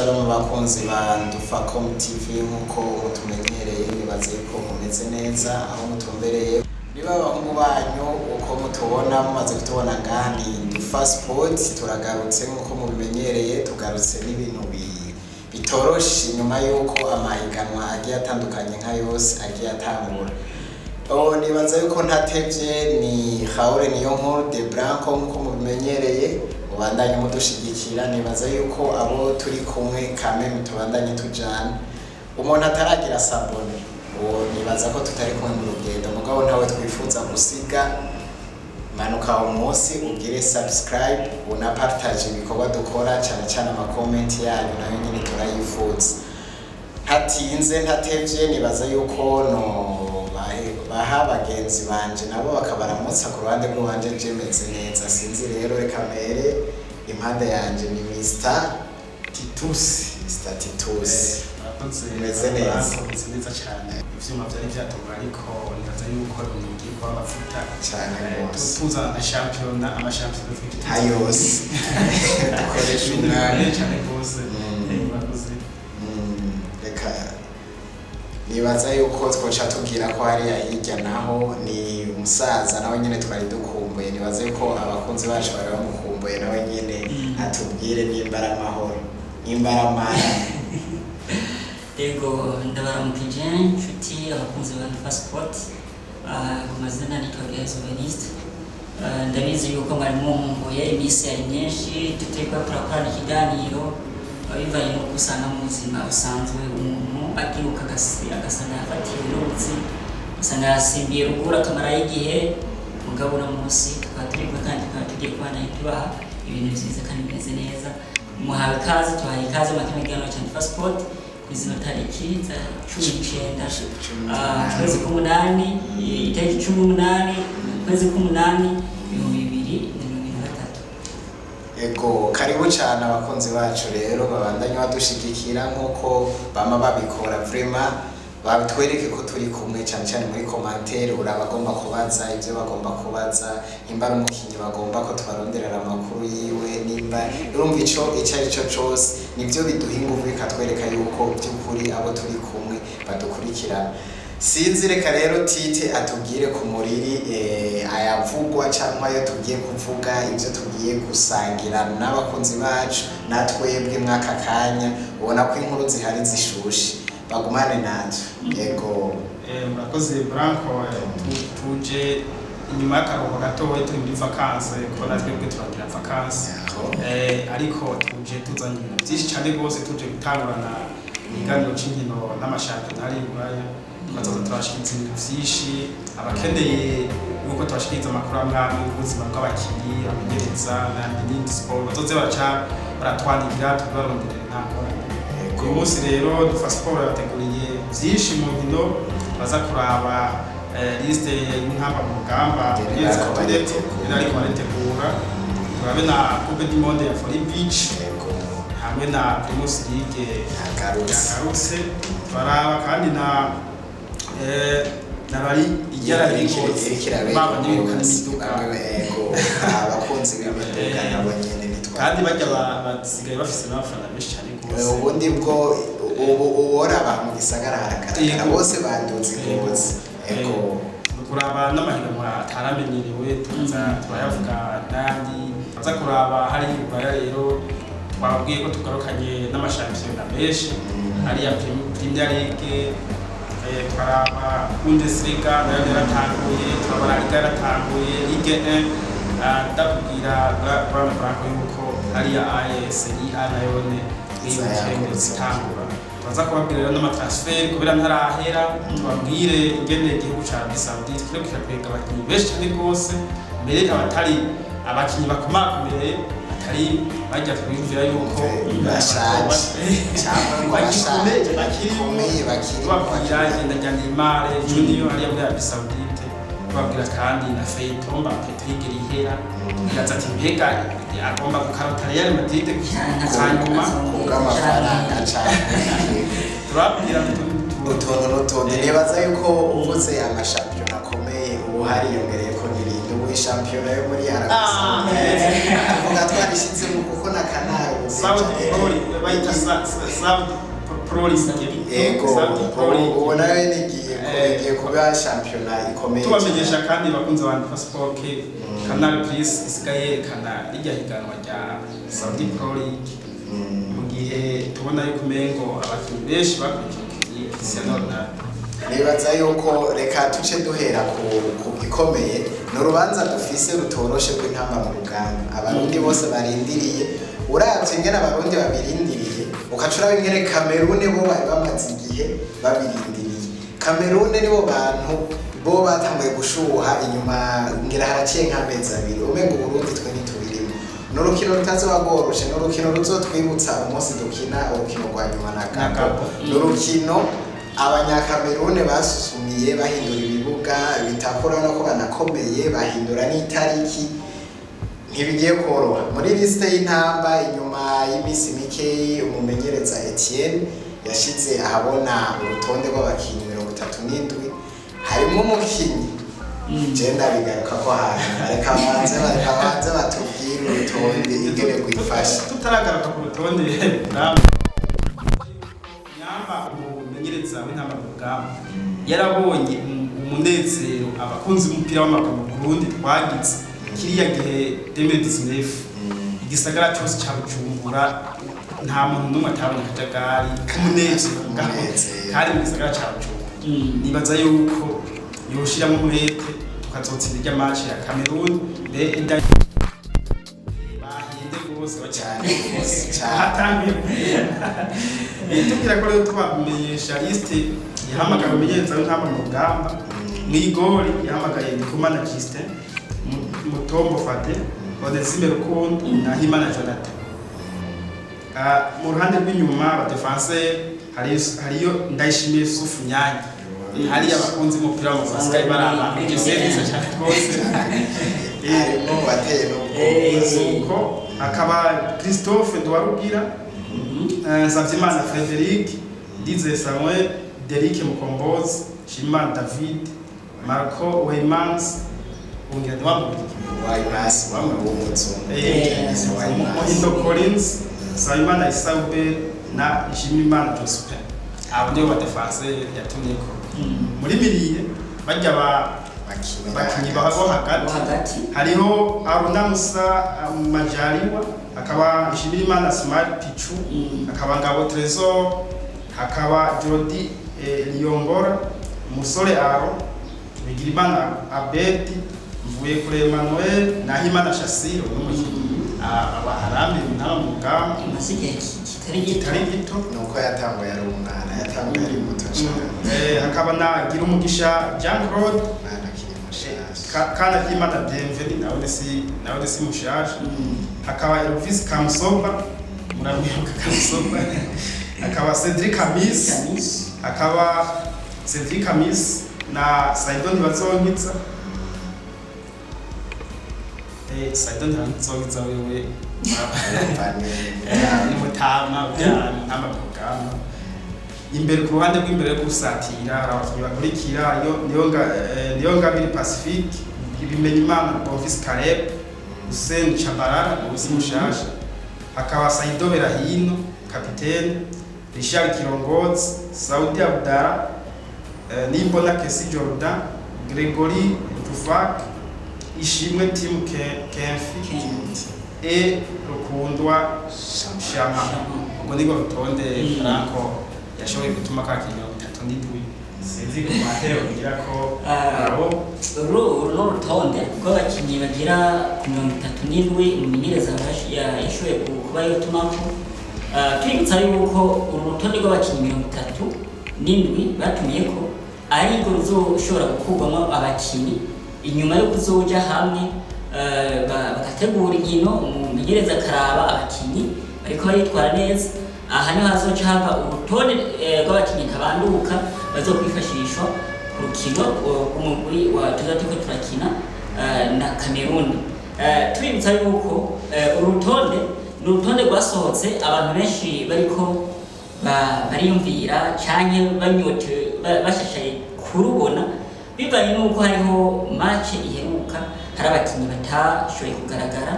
Shalom bakunzi ba Ndufacom Tv nkuko mutumenyereye nibaze ko mumeze neza aho mutumbereye niba abahungu banyu uko mutubona mumaze kutubona ngani Ndufa Sports turagarutse nkuko mubimenyereye tugarutse n'ibintu bitoroshe nyuma yuko amahiganwa agiye atandukanye nka yose agiye atangura. Nibaza yuko ntatevye ni Haure niyo nkuru de blanco nkuko mubimenyereye ubandanye mudushigikira nibaza yuko abo turi kumwe kame mutubandanye tujana umuntu ataragira sabone nibaza ko tutari kumwe mu rugendo mugabo ntawe twifuza gusiga manuka umunsi ugire subscribe una partage ibikorwa dukora cyane cyane ama comment yanyu nayo nyine turayifuza hatinze ntatevye nibaza yuko no baha bagenzi banje nabo bakabaramutsa ku ruhande rw'uwanje jemeze neza sinzi rero reka mere impande yanje ni Mr. Titus meze neza cyane ivyuma byari byatunga ariko nibaza yuko ngiye kwa mafuta cyane rwose tuza na champion amashampion ayose dukoresha umwanya cyane rwose bakoze reka nibaza yuko twoca tubwira ko hari hirya naho ni umusaza nawe nyene twari dukumbuye nibaza yuko abakunzi bacu bari bamukumbuye nawe nyene atubwire nimbara amahoro nimbara amahoro. Yego ndabaramukije inshuti abakunzi ba Ndufa Sport ku mazina nitwa Venuste ndabizi yuko mwari mumumbuye iminsi yari myinshi tutekwa turakorana ikiganiro bivanye no gusanga mu buzima busanzwe umuntu akiruka agasanga yafatiye n'ubutsi usanga yasimbiye rugura akamara y'igihe mugabo na munsi tukaturiwe kandi tugiye kubana tubaha ibintu byiza kandi bimeze neza muhawe kaze tuhaye kaze mu kiganiro cya Ndufa Sport kwizina tariki za 19 kwezi k'umunani itariki 18 kwezi k'umunani 2023. Ego karibu cyane abakunzi bacu rero babandanye badushigikira nkuko bama babikora vraiment babitwereke ko turi kumwe cyane cyane muri commentaire urabagomba kubaza ivyo bagomba kubaza imbara umukinyi bagomba ko twaronderera amakuru yiwe nimba urumva ico ari cyo cyose nivyo biduha ingufu bikatwereka yuko by'ukuri abo turi kumwe badukurikira. Sinzi reka rero Tite atubwire ku muriri ayavugwa cyangwa yo tugiye kuvuga ivyo tugiye gusangira n'abakunzi bacu natwebwe mwaka kanya ubona ko inkuru zihari zishushe bagumane natwe. Yego murakoze blanco tuje inyuma y'akaruhuko gatoya turi muri vacances ko natwebwe turagira vacances ariko tuje tuzanye ibintu byinshi cyane rwose tuje gutangurana ikiganiro cy'inkino n'amashampiyona ari Mwari tukazoza turashikiriza ibintu byinshi abakeneye yuko tubashikiriza amakuru amwe y'ubuzima bw'abakinyi abamenyereza n'indi sport bazoze baratwanira tubarondera ntabwo. Uyu munsi rero Ndufa Sport yabateguriye byinshi mu nkino baza kuraba liste y'intamba mu rugamba yeze ko tureko birari barategura turabe na Coupe du Monde ya Volley Beach hamwe na Primus League yagarutse baraba kandi na bari igera baba n'ibikana imiduga abakunzi b'imiduga nabo nyene kandi bajya basigaye bafise n'abafana benshi cyane rwose ubundi bwo ubora abantu gisagara harakara bose banduze rwose. Ego kuraba n'amahiganwa ataramenyerewe tuza turayavuga nandi baza kuraba hari ubaya rero twabwiye ko tugarukanye n'amashampiyona menshi hari ya Premier League twaraba Bundesliga nayo yaratanguye turabara Liga yaratanguye Ligue 1 ndakubwira blanco yuko hari ya Serie A nayo n'ibikenge zitangura baza kubabwira rero n'amatransfer kubera ntarahera tubabwire ingene igihugu ca Arabie Saoudite kino kirakwega abakinyi benshi cyane rwose mbere abatari abakinyi bakomakomeye atari bajya twiyumvira yuko bashaje cyangwa bakomeye bakiri babwira igenda rya Neymar Junior hariya muri Arabie Saoudite babwira kandi na Feitomba Patrick Rihera yaza ati mbega agomba gukarota Real Madrid hanyuma kubw'amafaranga cyane turabwira utuntu nibaza yuko uvuze amashampiyona akomeye ubu hariyongereye ko n'irindi ubu shampiyona yo muri Arabie Saoudite avuga twarishize mu kuko na kanari ubona nigiye kuba shampiyona ikomeye tubamenyesha kandi bakunze abantu passport Canal Plus isigaye yerekana rijya higanwa rya Saudi Pro League mu gihe tubona yuko umengo abakinnyi benshi bakurikiye Cristiano Ronaldo. Nibaza yuko reka tuce duhera ku gikomeye n'urubanza dufise rutoroshe rw'intamba mu rugamba abarundi bose barindiriye uravye ingene abarundi babirindiriye ukacura ingene Cameroon bo bari bamaze igihe babirindiriye. Cameroon nibo bantu bo batanguye gushuha inyuma ngira haraciye nk'amezi abiri umengo Burundi twe ntitubirimo n'urukino rutazobagoroshe n'urukino ruzotwibutsa umunsi dukina urukino rwa nyuma na Gabo n'urukino abanyakamerune basusumiye bahindura ibibuga bitakura no ko banakomeye bahindura n'itariki ntibigiye koroha muri liste y'intamba inyuma y'imisi mike umumenyereza Etienne yashize ahabona urutonde rw'abakinnyi 37 harimo umukinnyi genda bigaruka ko reka banze batubwire urutonde ingene rwifashe tutaragaruka ku rutonde umumenyereza w'intamba mu rugamba yarabonye umunezero abakunzi b'umupira w'amaguru mu Burundi twagize kiriya gihe 2019 igisagara cyose cya Bujumbura nta muntu n'umwe atabonye akajagari k'umunezero kandi mu gisagara cya Bujumbura nibaza yuko yoshiramo umwete tukazotsinda irya match ya Cameroon bahinde rwose cyane hatangiye tugira ko rero twamenyesha liste yahamagaye umenyereza w'intamba mu rugamba mw'igori yahamagaye Ndikumana Justin Mutombo Fate Odesime Rukundo na Himana Jonathan. Mu ruhande rw'inyuma abadefenseur hariyo Ndayishimiye Sufu Nyange hari abakunzi umupira mu Basigaye baraba igiserize cyane rwose harimo bateye n'uko akaba Christophe Ndwarugira Nzavyimana Frederic Dize Samuel Derike Mukombozi Shimana David Marco Weimans ungenda Weimans Mohindo Collins Saimana Isaube na Jimimana Joseph abo ndio badefenseur yatumyeko muri biriye bajya bakinyi bahago hagati hariho Aruna Musa Majaliwa akaba Jimimana Smart Pichu akaba Ngabo Trésor akaba Jody Liyongora Musore Aro Bigirimana Abedi mvuye kuri Emmanuel na Himana Shasiro abaharambi n'amugamba masige kitari gito nuko yatanguye ari umwana yatanguye ari muto cyane akaba na gira umugisha Jean Claude kana Himana Bienvenue nawe si mushaje akaba Elvis Kamsoba murabibuka Kamsoba akaba Cedric Kamis akaba Cedric Kamis na Saidon Bazonkitsa Saidon Bazonkitsa wewe ni mutama ntamba programme imbere ku ruhande rw'imbere gusatira abakinnyi bakurikira niyo ngabiri Pacifique Ibimenyimana Bonfils Caleb Hussein Chabarara Mushasha akaba Saido Berahino kapitene Richard Kirongozi Saudi Abdara Nimbona Kesi Jordan Gregory Tufak Ishimwe Team Kenfi Rukundwa Shama ubwo niko rutonde Blanco yashoboye gutuma kakinyo 37 sinzi ko Mateo kugira ko abo rutonde rw'abakinnyi bagira 37 umumenyereza yashoboye kuba yotumako twibutsa yuko urutonde rw'abakinnyi 37 batumiye ko ari ngo ruzoshobora gukurwamo abakinnyi inyuma yo kuzoja hamwe bagategura inkino umumenyereza akaraba abakinnyi bariko baritwara neza aha niho hazoca hava urutonde rw'abakinnyi ntabanduka bazokwifashishwa ku rukino umugwi wa tuzatiko turakina na Cameroon. Twibutsa yuko urutonde rwasohotse abantu benshi bariko bariyumvira canke banyote bashashaye kurubona bivanye nuko hariho match iheruka hari abakinnyi batashoboye kugaragara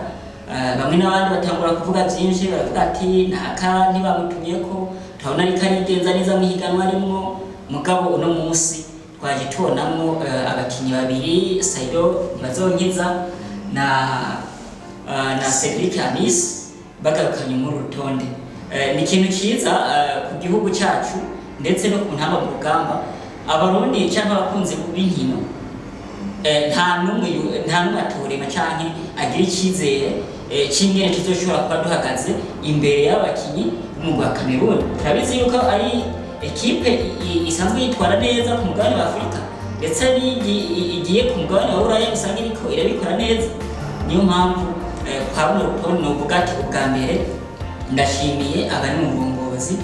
bamwe n'abandi batangura kuvuga byinshi baravuga ati ntaka ntibamutumye ko turabona ariko arigenza neza mu higanwa arimo mugabo uno munsi twaje tubonamo abakinnyi babiri Saido ntibazonkiza na Cedric Amis bagarukanye muri rutonde. Ni ikintu cyiza ku gihugu cyacu ndetse no ku ntamba mu rugamba abarundi cyangwa abakunze b'inkino nta numwe atorema cyangwa agira icyizere cy'ingene tuzoshobora kuba duhagaze imbere y'abakinnyi b'umugwi wa Cameroon. Turabizi yuko ari ekipe isanzwe yitwara neza ku mugabane wa Afurika ndetse igiye ku mugabane wa Buraya usanga iriko irabikora neza. Niyo mpamvu kwa buno rutonde novuga ati ubwa mbere ndashimiye abari mu burongozi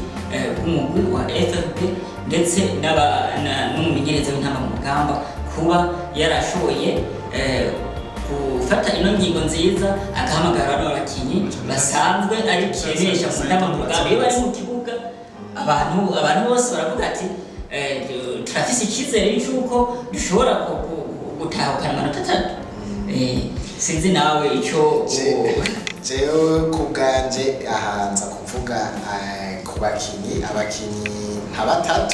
bw'umugwi wa FFP ndetse n'umumenyereza w'intamba mu rugamba kuba yarashoboye gufata ino ngingo nziza agahamagara n'abakinnyi basanzwe ari kirenesha mu ntamba mu rugamba. Iyo bari mu kibuga abantu bose baravuga ati turafise icyizere cy'uko dushobora gutahukana amanota 3. Sinzi nawe icyo jewe ku bwanje ahanza kuvuga ku bakinnyi nka 3.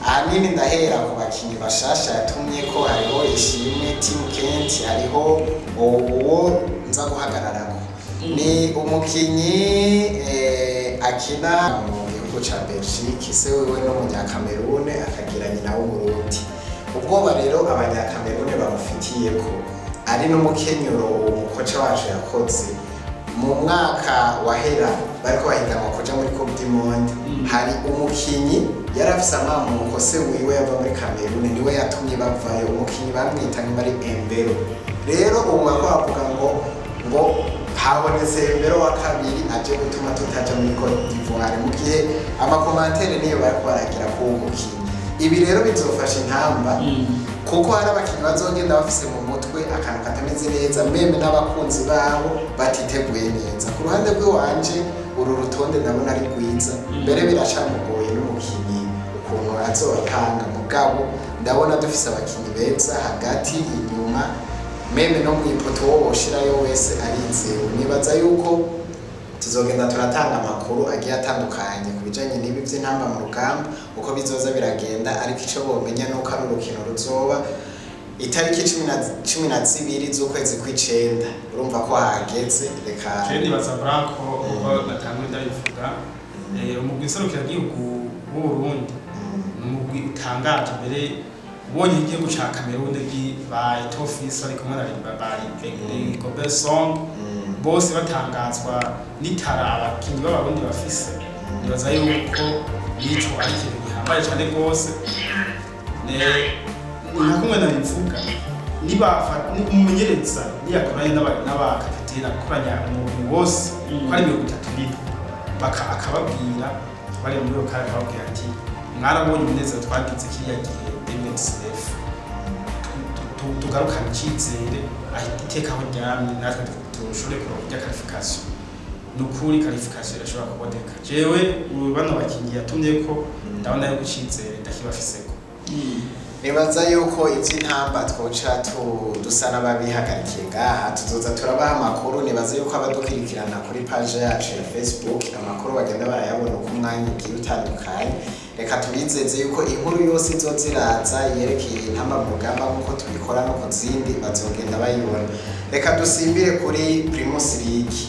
Ahanini ndahera ku bakinnyi bashasha yatumye ko hariho ishimwe Team Kent, hariho uwo nza guhagararako ni umukinnyi akina mu gihugu ca Belgique, se wewe n'umunyakamerune akagira nyina w'umurundi. Ubwoba rero abanyakamerune bamufitiye ko ari n'umukenyero umukoca wacu yakoze mu mwaka wahera bariko bahiganwa kuja muri Coupe du Monde. Hari umukinyi yarafise amamuko se wiwe yava muri Cameroon niwe yatumye bavayo, umukinyi bamwita nk'ari Embero. Rero ubu bavuga ngo habonetse Embero wa kabiri aje gutuma tutaja muri Côte d'Ivoire, mu gihe amakomantere niyo bariko baragira ku umukinyi. Ibi rero bizofasha intamba kuko hari abakinnyi bazogenda bafise mu mutwe akantu katameze neza, meme n'abakunzi babo batiteguye neza. Ku ruhande rw'iwanje uru rutonde ndabona ari rwiza, mbere biracamugoye n'umukinnyi ukuntu azobatanga, mugabo ndabona dufise abakinnyi beza hagati inyuma, meme no mwipoto wo woshirayo wese arizewe. Nibaza yuko tuzogenda turatanga amakuru agiye atandukanye ku bijanye n'ibi by'intamba mu rugamba uko bizoza biragenda, ariko ico bomenya nuko ari urukino ruzoba itariki 12 z'ukwezi kw'icenda. Urumva ko hageze. Reka nibaza Blanco uko natangwe ndabivuga umugwi serukira gihugu w'u Burundi umugwi utangaje mbere ubonye igihugu ca Cameroon ba Titus ari kumwe na bose batangazwa n'itara abakinnyi b'abarundi bafise. Nibaza yuko nico ari ikintu gihambaye cyane rwose. Kumwe nabivuga umumenyereza niyakoranye n'abakapiteni akoranya umugwi wose ko ari 30 akababwira bari muri yo kare bakabwira ati mwarabonye umunezero twagize kiriya gihe MSF tugarukana icyizere itekaho ryamye natwe tushobore kuronka qualification. Nukuri qualification irashobora kuboneka. Jewe bano bakinyi yatumye ko ndabona yo gucizere ndakibafiseko. Nibaza yuko iby'intamba twoca dusa n'ababihagarikiye ngaha, tuzoza turabaha amakuru. Nibaza yuko abadukurikirana kuri page yacu ya Facebook amakuru bagenda barayabona uko umwanya ugiye utandukanye. Reka tubizeze yuko inkuru yose izoziraza yerekeye intamba mu rugamba nk'uko tubikora no ku zindi bazogenda bayibona. Reka dusimbire kuri Primus League.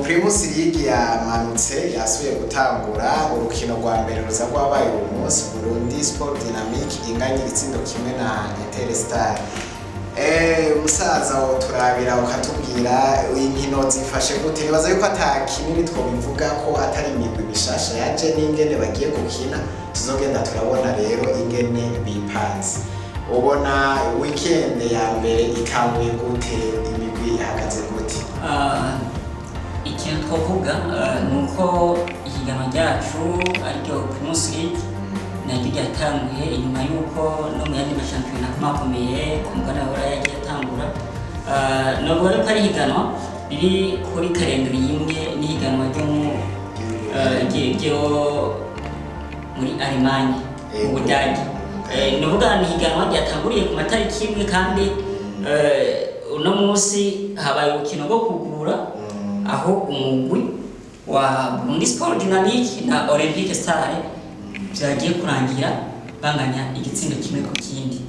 Primus League yamanutse yasubiye gutangura urukino rwa mbere ruza rwabaye uyu munsi. Burundi Sport Dynamic inganya igitsindo kimwe na Interstar. Musaza wo turabira ukatubwira inkino zifashe gute. Nibaza yuko atakinini twobivuga ko atari imigwi mishasha yaje n'ingene bagiye gukina. Tuzogenda turabona rero ingene bipanze. Ubona weekend ya mbere ikanguye gute, imigwi ihagaze gute? Ikintu twavuga nuko ihiganwa ryacu ariryo Primus League naryo ryatanguye inyuma y'uko no mu yandi mashampiyona akomeye ku mugabane wa Buraya yagiye atangura. Nubwo ariko ari ihiganwa riri kuri kalendari imwe n'ihiganwa ryo muri Alemanya mu Budage. Nuvuga ni ihiganwa ryatanguriye ku matariki imwe kandi uno munsi habaye urukino rwo kugura aho umugwi wa Burundi Sport Dynamique na Olympique Star byagiye kurangira banganya igitsindo kimwe ku kindi.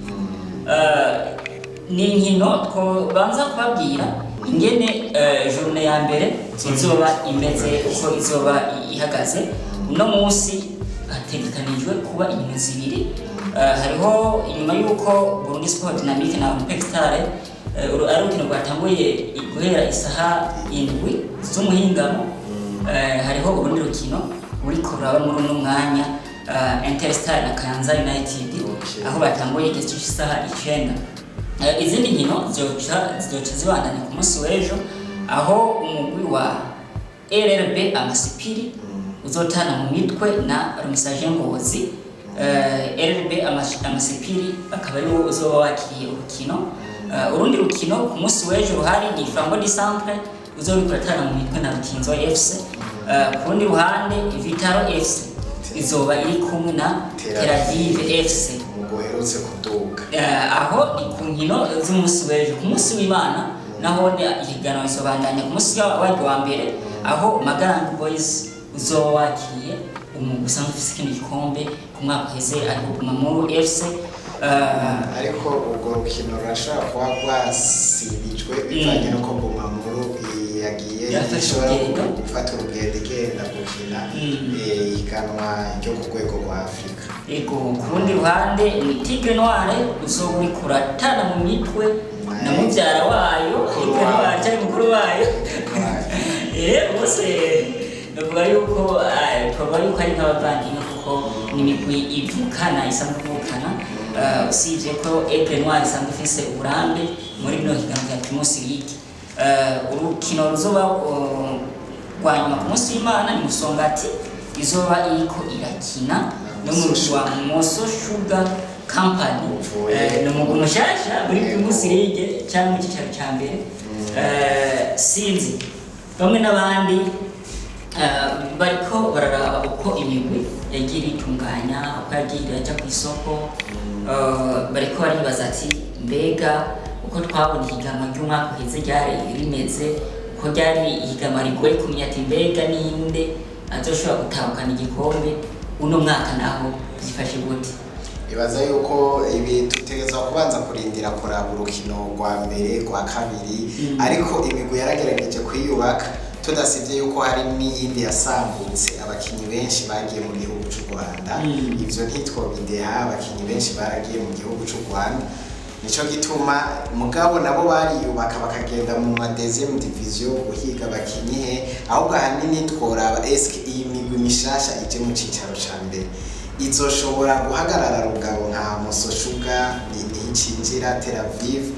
Ni inkino twobanza kubabwira ingene journée ya mbere izoba imeze uko izoba ihagaze. Uno munsi hategekanijwe kuba inkino zibiri. Hariho inyuma y'uko Burundi Sport Dynamique na Olympique Star ari urukino rwatanguye guhera isaha 7 z'umuhingamo. Hariho urundi rukino uri kuraba muri uno mwanya Interstar na Kayanza United aho batanguye igice cy'isaha 9. Izindi nkino zizoca zibandanya ku munsi w'ejo aho umugwi wa RRB Amasipiri uzotana mu mitwe na Rumisaje Ngozi. RRB Amasipiri akaba ari wo uzoba wakiriye urukino. Urundi rukino ku munsi w'ejo ruhari ni Flambo di Centre uzoba kuratana mu mitwe na Rukinzo FC. Ku rundi ruhande Vitaro FC izoba iri kumwe na Tel Aviv FC mugoherutse kuduga. Aho ni ku nkino z'umunsi w'ejo. Ku munsi w'Imana naho ihiganwa isobandanya ku munsi wa mbere aho Magarandu Boys uzoba wakiriye umugusanzwe ufise ikindi gikombe ku mwaka uheze ariko Bumamuru FC. Ariko ubwo rukino rurashobora kuba rwasibijwe bivanye n'uko Bumamuru yagiye ishobora gufata urugendo igenda gukina ihiganwa ryo ku rwego rwa Afurika. Yego, ku rundi ruhande ni Tigre Noire uzoba uri kuratana mu mitwe na mubyara wayo Tigre Noire cyangwa mukuru wayo. Bose bavuga yuko ari nk'abavandimwe kuko ni imigwi ivukana isanzwe ivukana. Usibye ko Tigre Noire isanzwe ifise uburambe muri bino higanwa rya Primus League. Urukino ruzoba rwa nyuma ku munsi w'Imana ni Musongati izoba iriko irakina n'umugwi wa Moso Sugar Company. Ni umugwi mushasha muri Primus League cyangwa mu cyicaro cya mbere. Sinzi bamwe n'abandi bariko bararaba uko imigwi yagiye itunganya uko yagiye iraja ku isoko. Bariko baribaza ati mbega uko twabona ihiganwa ry'umwaka uheze ryari rimeze, uko ryari ihiganwa rigoye kumenya ati mbega ninde azoshobora gutahukana igikombe uno mwaka naho byifashe gute. Ibaza yuko ibi tutegerezwa kubanza kurindira kuraba urukino rwa mbere rwa kabiri. Ariko imigwi yaragerageje kwiyubaka tudasivye yuko hari n'iyindi yasambutse. Abakinyi benshi bagiye mu gihugu cy'u Rwanda, ivyo ntitwobideha. Abakinyi benshi baragiye mu gihugu cy'u Rwanda, nico gituma mugabo nabo bariyubaka bakagenda mu deuxième division guhiga abakinyi he. Ahubwo ahanini tworaba eske iyi migwi mishasha ije mu cicaro ca mbere izoshobora guhagarara rugabo nka Moso Sugar nticinjira Tel Aviv.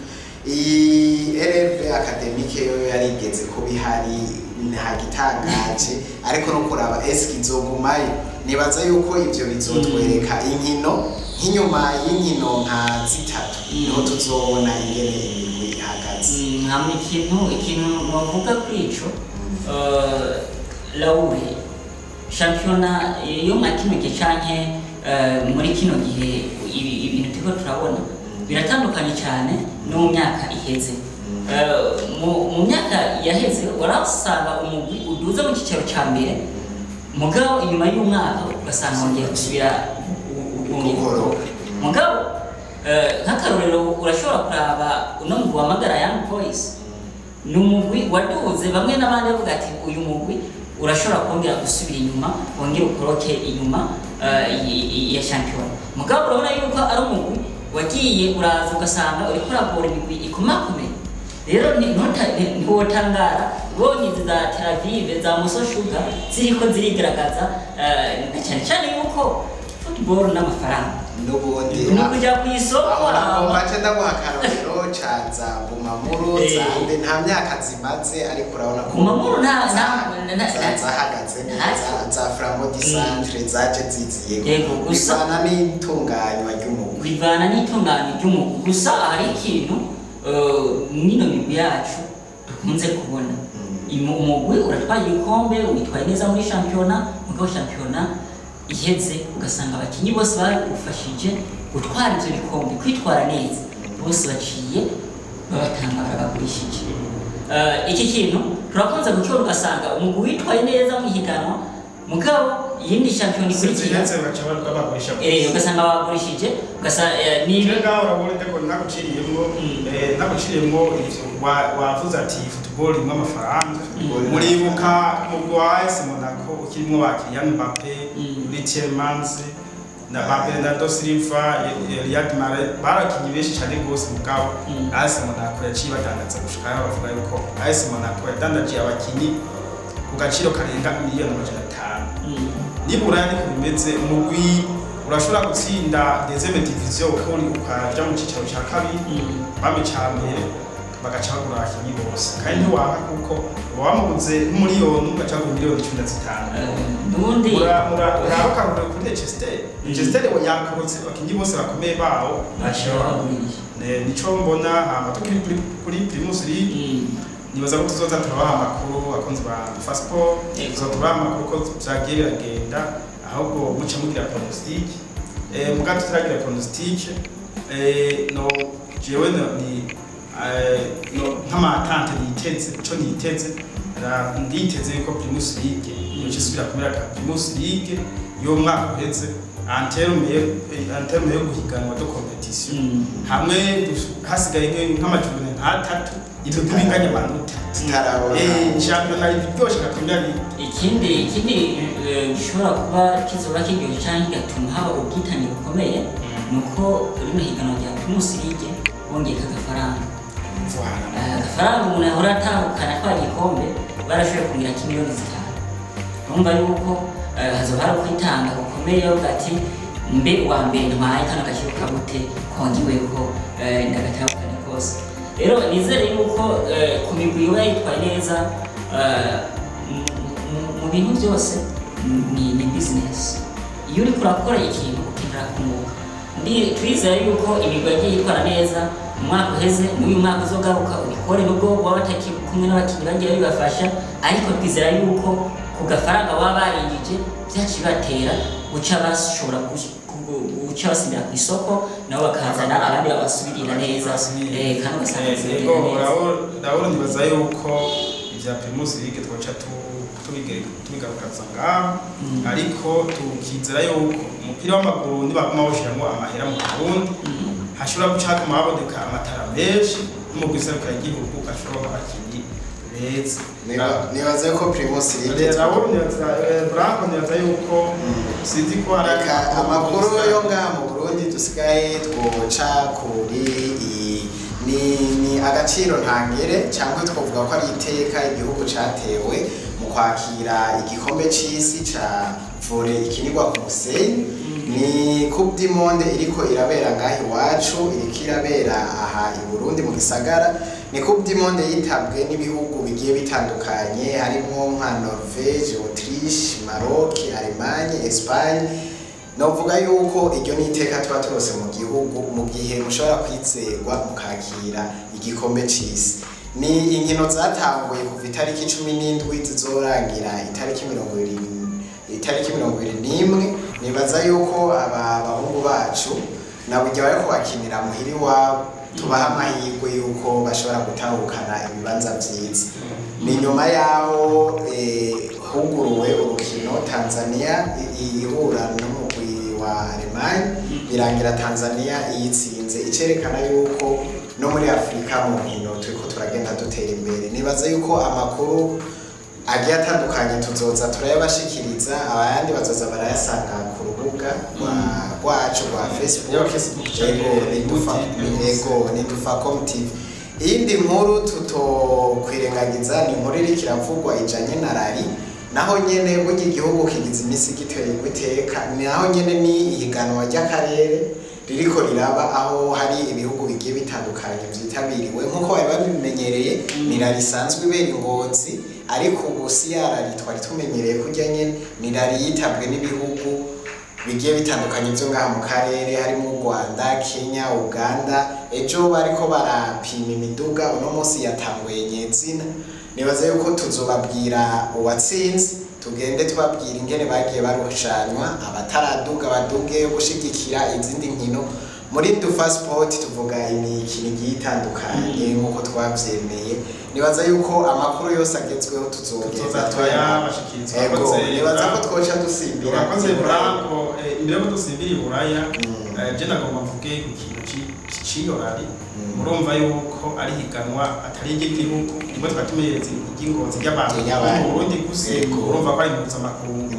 Iyi RRB Academique yo yarigeze ko bihari ntagitangaje, ariko no kuraba eske izogumayo. Nibaza yuko ivyo bizotwereka inkino nk'inyuma y'inkino nka zitatu niho tuzobona ingene imigwi ihagaze. Hamwe ikintu bavuga kuri ico Laure championa yo makino gicanke muri kino gihe ibintu tiko turabona biratandukanye cyane no mu myaka iheze. Mu myaka yaheze warasanga umugwi uduza mu kicaro cya mbere, mugabo inyuma y'umwaka ugasanga wongeye gusubira mugabo nk'akarorero urashobora kuraba uno mugwi wamagara Young Boys ni umugwi waduze. Bamwe n'abandi bavuga ati uyu mugwi urashobora kongera gusubira inyuma wongera ukoroke inyuma ya champion. Mugabo urabona yuko ari umugwi wagiye uraza ugasanga uri kurabora imigwi ikomakomeye. Rero ntiwotangara ubonye za Tel Aviv za Moso Sugar ziriko zirigaragaza cyane cyane yuko football n'amafaranga n'ubundi kujya ku isoko. Mbace ndaguhakarorero canza Bumamuru zambe nta myaka zimaze, ariko urabona ko Bumamuru zahagaze neza. Za Flambo di Centre zaje ziziye bivana n'itunganywa ry'umugwi. Gusa hari ikintu nino migwi yacu dukunze kubona. Umugwi uratwaye igikombe witwaye neza muri championa, mugabo championa iheze ugasanga abakinyi bose bagufashije gutwara ivyo bikombe kwitwara neza bose baciye babatanga baragurishije. Iki kintu turakunze gukora ugasanga umugwi witwaye neza mu higanwa mugabo yindi champion ikurikira ugasanga bagurishije ugasanga nibi ngaho urabona ko naguciriyemo wavuze ati football imwe amafaranga muribuka mu Rwanda Monaco ukirimo bakiriya Mbappe Tielemans na Bernardo Silva Riyad Mahrez barakinyi benshi cyane gose mugabo AS Monaco yaciye batangaza gushika bavuga yuko AS Monaco yadandaje abakinyi ku gaciro karenga miliyoni 500 nibura ni kubimeze umugwi urashobora gutsinda deuxième division ukuri ukaja mu cicaro ca kabiri bame cyambere bagaca bagura abakinyi bose kandi wanga kuko wamuguze miliyoni ugaca ku miliyoni 15 nundi urabakarura kuri Leicester we yakorotse abakinyi bose bakomeye bawo ashobora nico mbona amatukiri kuri Primus League nibaza ko tuzoza turabaha amakuru akunze ba Ndufacom tuzotubaha amakuru ko vyagiye biragenda ahubwo muca mugira pronostic mugato turagira pronostic no jewe ni no nk'amatante niteze nditeze ko Primus League yocisubira kumera ka Primus League yo mwaka uheze anterme yo guhiganwa do competition hamwe hasigaye nk'amajuru nk'atatu ibyo binganya amanota champion byose katumyari ikindi gishobora kuba kizoba kigiye cyangwa kigatuma haba ubwitanye bukomeye nuko rino higanwa rya Primus League bongeka agafaranga umuntu ahora atahukana kwa gikombe barashoboye kugira kimiliyoni 5 urumva yuko hazoba hari kwitanga gukomeye ugati mbe wa mbere ntwaye kana gaciro kabute kongiweko ndagatahukana kose rero nizere yuko ku migwi yo yitwaye neza mu bintu byose ni business iyo uri kurakora ikintu ukindira kunguka twizeye yuko imigwi yagiye yitwara neza umwaka uheze n'uyu mwaka uzogaruka ubikore nubwo waba bataki kumwe n'abakinyi bagiye bibafasha ariko twizera yuko ku gafaranga waba baringije byaci batera guca bashobora guca basubira ku isoko nabo bakazana abandi babasubirira neza kandi ugasanga ndabona nibaza yuko ibya Primus League twaca tubigarukaza ngaho ariko tukizera yuko umupira w'amaguru nibaguma bashiramo amahera mu Burundi hashobora gucaka maboneka amatara menshi mu gusarukira igihugu gashobora abakinyi beza nibaze ko Primus League Blanco nibaza yuko sinzi ko araka amakuru yo ngaha mu Burundi dusigaye twoca kuri ni agaciro ntangere cyangwa twavuga ko ari iteka igihugu catewe mu kwakira igikombe c'isi ca volley ikinirwa ku musenyi ni Coupe du Monde iriko irabera ngahi wacu iriko irabera aha i Burundi mu gisagara ni Coupe du Monde yitabwe n'ibihugu bigiye bitandukanye harimo nka Norvège, Autriche, Maroc, Allemagne, Espagne novuga yuko iryo ni iteka tuba turose mu gihugu mu gihe mushobora kwizerwa mukakira igikombe c'isi ni inkino zatanguye kuva itariki 17 zizorangira itariki 21 nibaza yuko aba bahungu bacu nabujya bari kubakinira muhiri wabo tubaha amahirwe yuko bashobora gutahukana ibibanza byiza ni nyuma yaho huguruwe urukino Tanzania ihura n'umugwi wa Allemagne birangira Tanzania iyitsinze icerekana yuko no muri Afrika mu nkino turiko turagenda dutera imbere nibaza yuko amakuru agiye atandukanye tuzoza turayabashikiriza abandi bazoza barayasanga ku rubuga rwacu rwa Facebook ni Ndufacom TV iyindi nkuru tutokwirengagiza ni inkuru iriko iravugwa ijanye na rari naho nyene burya igihugu kigize imisi giteye guteka naho nyene ni ihiganwa ry'akarere ririko riraba aho hari ibihugu bigiye bitandukanye vyitabiriwe nkuko bari babimenyereye nira risanzwe ibera Ingozi ariko ubu siyarari twari tumenyereye kujya nyene nirari yitabwe n'ibihugu bigiye bitandukanye byo ngaha mu karere harimo u Rwanda, Kenya, Uganda ejo bariko barapima imiduga uno munsi yatanguye nyezina nibaza yuko tuzobabwira uwatsinze tugende twabwira ingene bagiye barushanywa abataraduga baduge gushigikira izindi nkino muri Ndufacom tuvuga imikino igiye itandukanye nk'uko twavyemeye nibaza yuko amakuru yose agezweho tuzogeza twayabashikiriza nibaza ko twoca dusimbira akoze blanco imbere yo dusimbira iburaya je nagomba mvuge ku kintu c'iyorari murumva yuko ari higanwa atari igihugu nibo twatumenyereza igingozi ry'abantu mu Burundi gusa murumva ko ari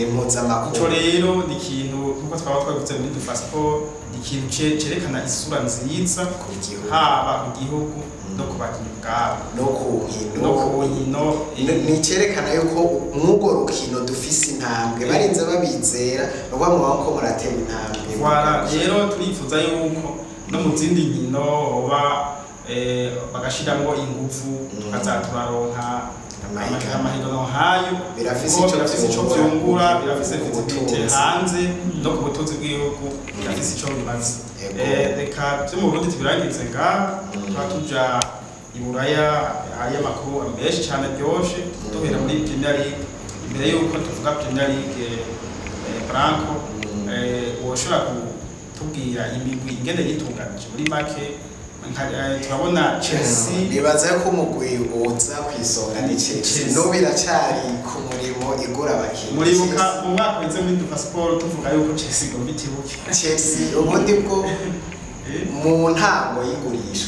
impuzamakuru ico rero ni ikintu nkuko twaba twavuze muri Ndufacom ni ikintu cerekana isura nziza ku gihugu haba ku gihugu no ku bakinyi bwabo no ku nkino ni cerekana yuko mwugo rukino dufise intambwe barinze babizera nuko mwako muratera intambwe rero turifuza yuko no mu zindi nkino bagashiramwo ingufu tukazaturaronka amahiganwa hayo birafise ico vyungura birafise visibility hanze no ku butunzi bw'igihugu birafise ico bimaze reka vyo mu Burundi tubirangize ngaha tuja iburaya hari amakuru menshi cyane aryoshe duhera muri Premier League imbere yuko tuvuga Premier League blanco woshobora kutubwira imigwi ingene yitunganije muri make turabona Chelsea nibaza ko umugwi uza kwisonga ni Chelsea no biracari ku murimo igura abakinyi muribuka mu mwaka wize muri Ndufacom tuvuga yuko Chelsea ngo bitibuke Chelsea ubundi bwo mu ntango y'igurisha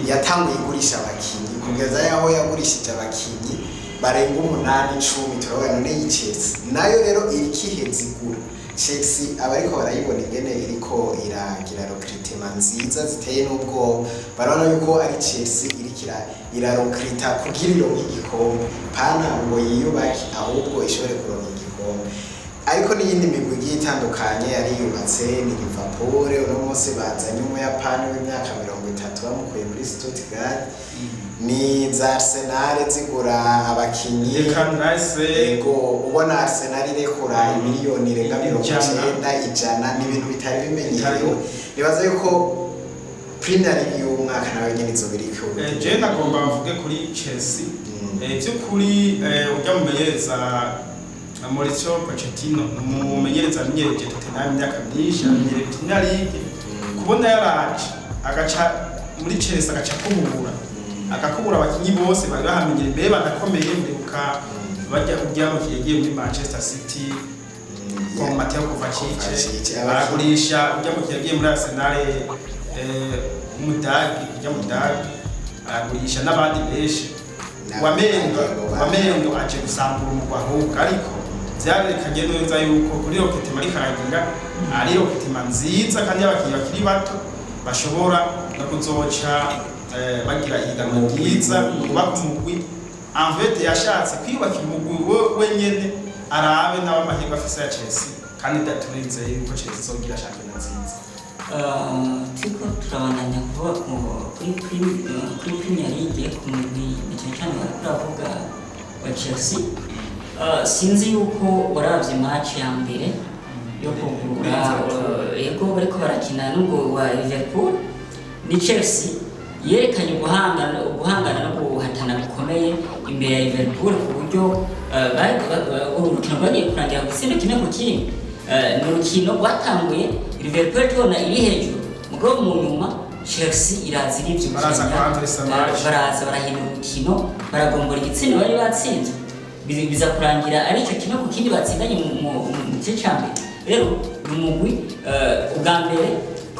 yatanguye igurisha abakinyi kugeza yaho yagurishije abakinyi barenga 8-10 turabona none y'Chelsea nayo rero irikiheza igura Chelsea abariko barayibona ingene iriko iragira recruitment nziza ziteye n'ubwo barabona yuko ari Chelsea irikira irarokrita kugira ironke igikombe pana ngo yiyubake ahubwo ishobore kuronka igikombe ariko n'iyindi migwi igiye itandukanye yari yubatse ni Liverpool uno munsi bazanye umuyapani w'imyaka 30 bamukuye muri Stuttgart ni za Arsenal zigura abakinyi yego ubona Arsenal irekura miliyoni irenga 90 n'ibintu bitari bimenyerewe nibaza yuko Premier League y'umwaka nawe nyene izobiriko je nagomba mvuge kuri Chelsea by'ukuri ujya mumenyereza Mauricio Pochettino umumenyereza amenyereje Tottenham imyaka myinshi amenyereye Premier League kubona yaraje agaca muri Chelsea agaca akakubura abakinyi bose bari bahamenyere mbere banakomeye muribuka bajya kuryamo kigiye muri Manchester City kwa Mateo Kovacic baragurisha ujya mu kigiye muri Arsenal umudagi aragurisha n'abandi benshi wamengo aje gusambura umugwaho ariko vyarerekanye neza yuko kuri roketima rikaragira ari roketima nziza kandi abakinyi bakiri bato bashobora no kuzoca bagira ihiganwa ryiza kubaka umugwi envete yashatse kwiyubakira umugwi wenyene arabe n'abamahirwe afise ya Chelsea kandi ndaturinze yuko Chelsea izogira shampiyona nziza turiko turabandanya kuvuga kuri Premier League ku mugwi cyane bariko baravuga wa Chelsea sinzi yuko waravye match ya mbere yo kugura yego bariko barakina n'ubwo wa Liverpool ni Chelsea yerekanye guhangana no guhatana bikomeye imbere ya Liverpool ku buryo urukino rwagiye kurangira gutsinda kimwe ku kindi ni urukino rwatanguye Liverpool tubona iri hejuru mugabo mu nyuma Chelsea iraza irivyo baraza barahindura urukino baragombora igitsina bari batsinze biza kurangira ari cyo kimwe ku kindi batsindanye mu gice cya mbere rero umugwi ubwa mbere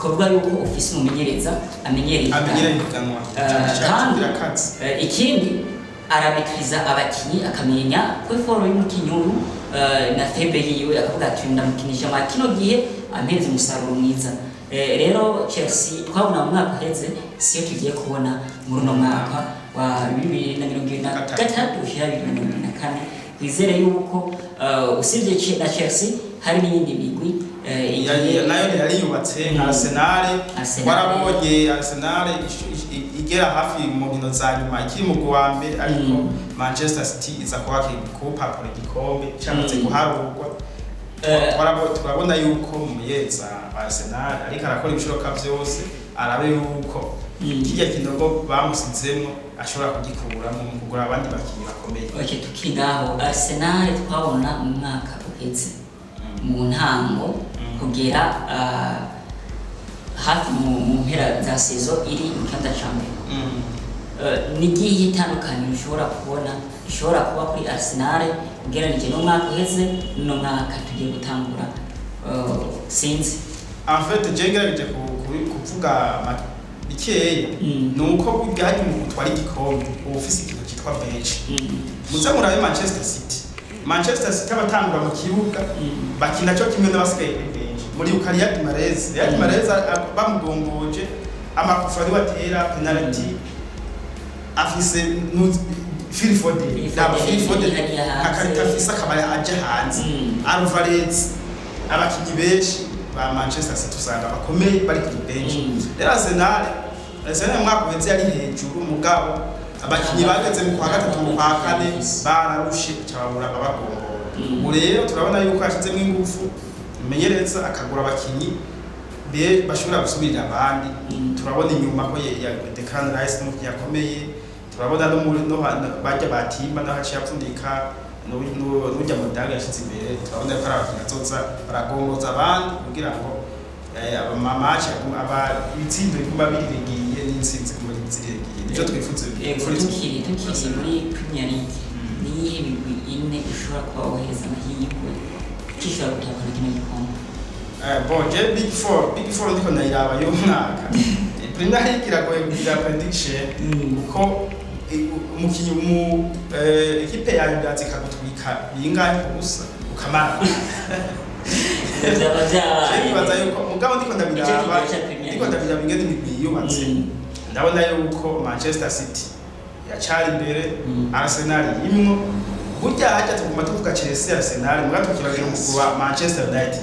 kuvuga yuko ofisi umumenyereza amenyereye ihiganwa kandi ikindi arabikiriza abakinyi akamenya ko foro y'umukinyi na febe yiwe akavuga ati ndamukinisha makino gihe ameze umusaruro mwiza rero Chelsea twabona mu mwaka heze siyo tugiye kubona muri no mwaka wa 2023 ushira 2024 kwizere yuko usibye na Chelsea hari n'iyindi migwi nayo yari yubatse nka Arsenal warabonye Arsenal igera hafi mu nkino za nyuma ikiri mu wa mbere ariko Manchester City iza kwaka kupapura igikombe cyamaze guharurwa turabona yuko muyeza Arsenal ariko arakora ibishoboka byose arabe yuko kijya kinogo bamusizemo ashobora kugikuramo mu kugura abandi bakinyi bakomeye tukigaho Arsenal twabona mu mwaka uheze mu ntango kugera hafi mu mpera za saison iri mu kibanza ca mbere. Ni igihe itandukanye ushobora kubona ishobora kuba kuri Arsenal ugereranije n'umwaka uheze no mwaka tugiye gutangura sinzi. En fait jengerageje kuvuga bikeya nuko bwajye mu gutwara igikombe ofisi ikintu cyitwa bench. Muze murabe Manchester City abatangura mu kibuga bakina cyo kimwe n'abasigaye bench. Muri Ukariya Marez bamugomboje amakufari watera penalty afise Phil Foden akarita afise akabaya aje hanze Alvarez abakinyi benshi ba Manchester City usanga bakomeye bari ku bench. Rero Arsenal mwaka uheze yari hejuru mugabo abakinyi bageze mu kwa gatatu mu kwa kane bararushe cyabura abagombo. Rero turabona yuko ashizemo ingufu menyereza akagura abakinyi bashobora gusubirira abandi. Turabona inyuma ko ya Declan Rice n'umukinyi yakomeye. Turabona no bajya batimba n'ahaciye apfundika n'ujya mu daga yashitse imbere. Turabona ko abakinyi azoza baragongoza abandi kugira ngo abamamatch ibitsindo biguma birigiye n'insinzi kuma zirigiye. Nicyo twifuza tukiri muri Premier League ni imigwi ine ushobora kuba wohereza amahirwe kishobora gutahana kino gikombe. Bon, Big Four ndiko nayiraba yo mwaka. Premier League iragoye kugira prediction kuko umukinyi mu equipe yayo ndazi kagutwika bingahe kubusa ukamara. Baza yuko mugabo ndiko ndabiraba ingene imigwi yubatse. Ndabona yuko Manchester City yacari imbere, Arsenal imwo. Burya haja tuguma tuvuga Chelsea Arsenal mugato kibagira umugwi wa Manchester United.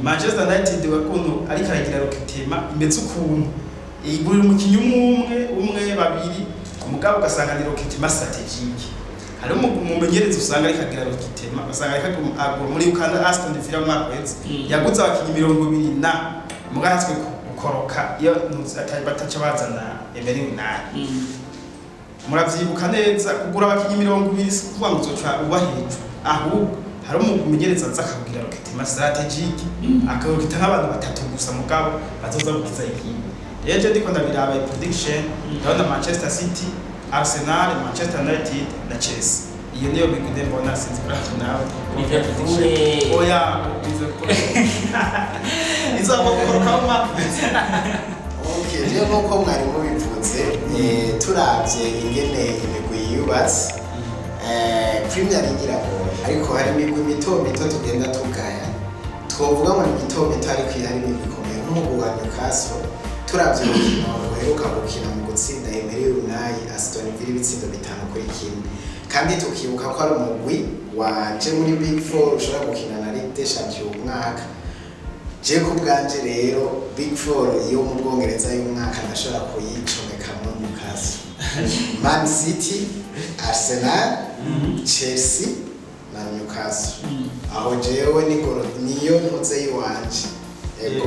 Manchester United wakuntu ariko aragira rokitema imeze ukuntu igurira umukinyi umwe babiri umugabo ugasanga ni rokitema strategic. Hari umumenyereza usanga ariko agira rokitema basanga ariko agura muri Uganda Aston Villa mwaka wese yaguze abakinyi 20 na mugatswe gukoroka iyo bataca bazana Emery Unai. Muravyibuka neza kugura abakinyi 20 kuvuga ngo uzoca uba hejuru ahubwo hari umumenyereza aza akagira rokitema strategic akagita nk'abantu batatu gusa mugabo bazoza gukiza ikipe. Yeje ndiko ndabiraba prediction ndabona Manchester City, Arsenal, Manchester United na Chelsea. Iyo niyo bigende mbona sinzi blanco nawe. Liverpool oya Liverpool. Izo bakora kama. Okay, je nko mwari mubivuze turavye ingene imigwi yubatse Premier League iragoye ariko hari imigwi mito tugenda tugaya twovuga ngo ni mito ariko hari imigwi ikomeye nk'umugwi wa Newcastle turavye umukino uheruka gukina mu gutsinda Emery Unai Aston Villa ibitsindo 5-1 kandi tukibuka ko ari umugwi waje muri Big Four ushobora gukina na Ligue des Champions umwaka. Je ku bwanje rero Big Four yo mu Bwongereza y'umwaka ndashobora kuyicomeka mu Newcastle. Man City, Arsenal, Chelsea na Newcastle. Aho jewe niyo ntuze yiwanje.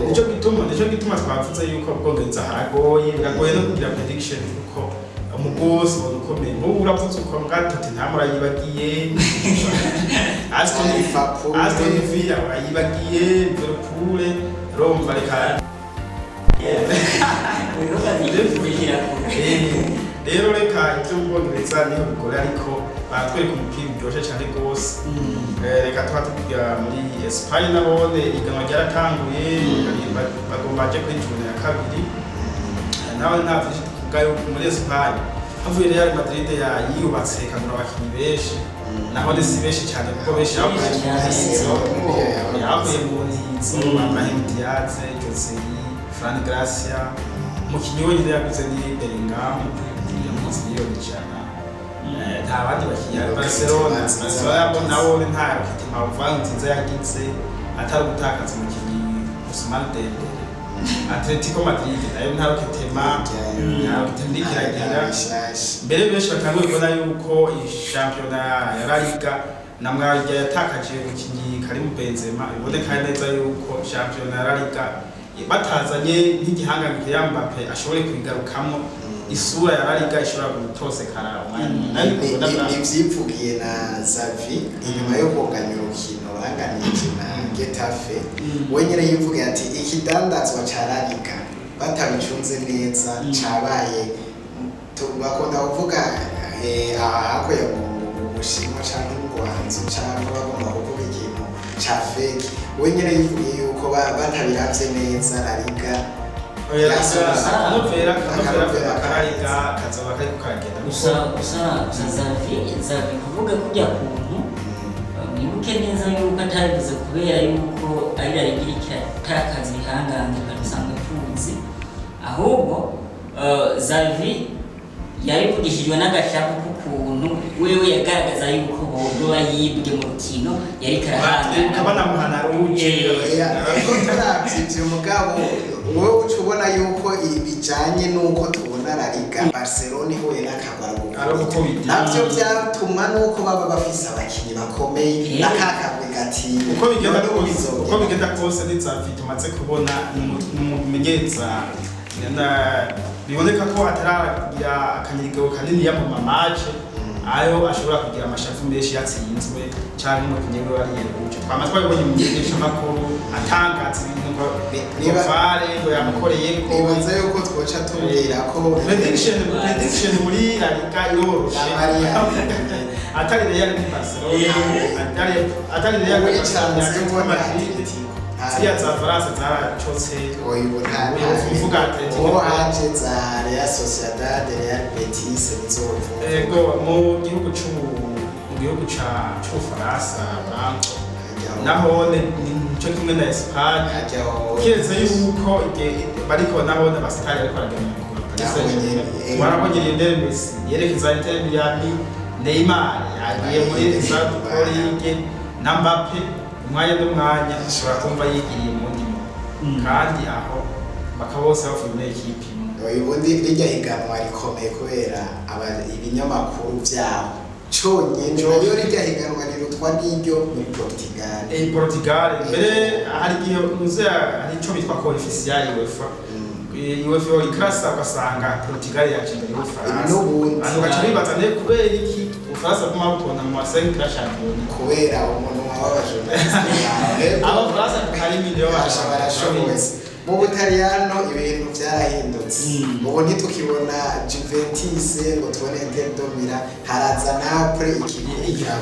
Nico gituma twavuze yuko Bwongereza haragoye no kugira prediction kuko umugozi ukomeye bo uravuze uko ngatote ntamura yibagiye Aston Villa yibagiye Liverpool Roma reka rero reka icyo Bwongereza niho bikora ariko batwereka umupira uryoshye cyane rwose. Reka twatugira muri Espagne nabone iganwa ryaratanguye bagomba je kwinjira ya kabiri nawe ntavuze kugayo muri Espagne havuye Real Madrid yiyubatse kagura abakinyi benshi naho ni si benshi cyane kuko benshi yavuye mu ntizo Brahim Diaz, Jose, Fran Gracia umukinyi wenyine yaguze ni Bellingham yamuze miliyoni cyane. Nta bandi bakiya Barcelona nabo nta kitima uvanze nziza yagize atari gutakaza umukinyi Ousmane Dembele. Atletico Madrid nayo nta rokitema kiragira mbere benshi batanguye kubona yuko ishampiyona ya La Liga na Mwari yatakaje umukinyi Karim Benzema iboneka neza yuko shampiyona ya La Liga batazanye nk'igihangano ya Mbappe ashobore kwigarukamo isura ya La Liga ishobora gutosekara ivyivugiye na Xavi inyuma yo konganya urukino banganije na Getafe wenyere yivuga ati ikidandazwa ca La Liga batabicunze neza cabaye bakunda kuvuga hakoye mu Bushinwa canke mu Rwanda canke bagomba kuvuga ikintu ca fake we nyene yivuye yuko batabiravye neza rariga akanovera karariga kazoba kari kukaragenda gusa zavi kuvuga kujya kuntu mwibuke neza yuko atabivuze kubera yuko ari rarigira itakazi rihangange bisanzwe tuzi ahubwo zavi yarivugishijwe n'agashapu k'ukuntu wewe yagaragaza yuko boba yibwe mu rukino yari karahanga banamuhana ruje ivyo mugabo wowe uca ubona yuko ibijanye n'uko tubona rariga Barcelona ihuye n'akagwara navyo vyatumwa n'uko baba bafise abakinyi bakomeye n'akakagwe gatiye uko bigenda kose n'inzamvi tumaze kubona n'umumenyereza biboneka ko ataragira akanyirigo kanini ya mu mamaje ayo ashobora kugira amashafu menshi yatsinzwe cyane umukinyi we wari yeruje twama twabonye mu myigisha makuru atangaza ibintu ngo nibafare ngo yamukoreye ko nibaza yuko twoca tubwira ko prediction muri La Liga yoroshe atari Real ni Barcelona atari Real ni Barcelona Ziriya za Faransa zaracotse uvuga Atletico haje za Real Sociedad Real Betis ego mu gihugu c'Ubufaransa Blanco naho nico kimwe na Espagne kiretse yuko bariko naho n'abasitari bariko baragenda warabonye Lionel Messi yerekeza Inter Miami Neymar yagiye muri Ndufacom na Mbappe umwanya n'umwanya ashobora kumva yigiriye mu ndimo kandi aho bakabose bavuye ekipi ubundi rijya higanwa rikomeye kubera ibinyamakuru vyaho cyonyine ryo rijya higanwa rirutwa n'iryo muri Portugal mbere hari igihe muze hari ico bitwa coefficient UEFA ikrasa ugasanga Portugal yaje imbere y'Ubufaransa abantu baca bibaza ne kubera iki Ubufaransa kuma bukunda mu 5 crash champion kubera umuntu w'abajournaliste Abafaransa hari miliyoni barashoboye mu Butaliyano ibintu byarahindutse ubu ntitukibona Juventus ngo tubone Inter domira haraza Napoli ikikubita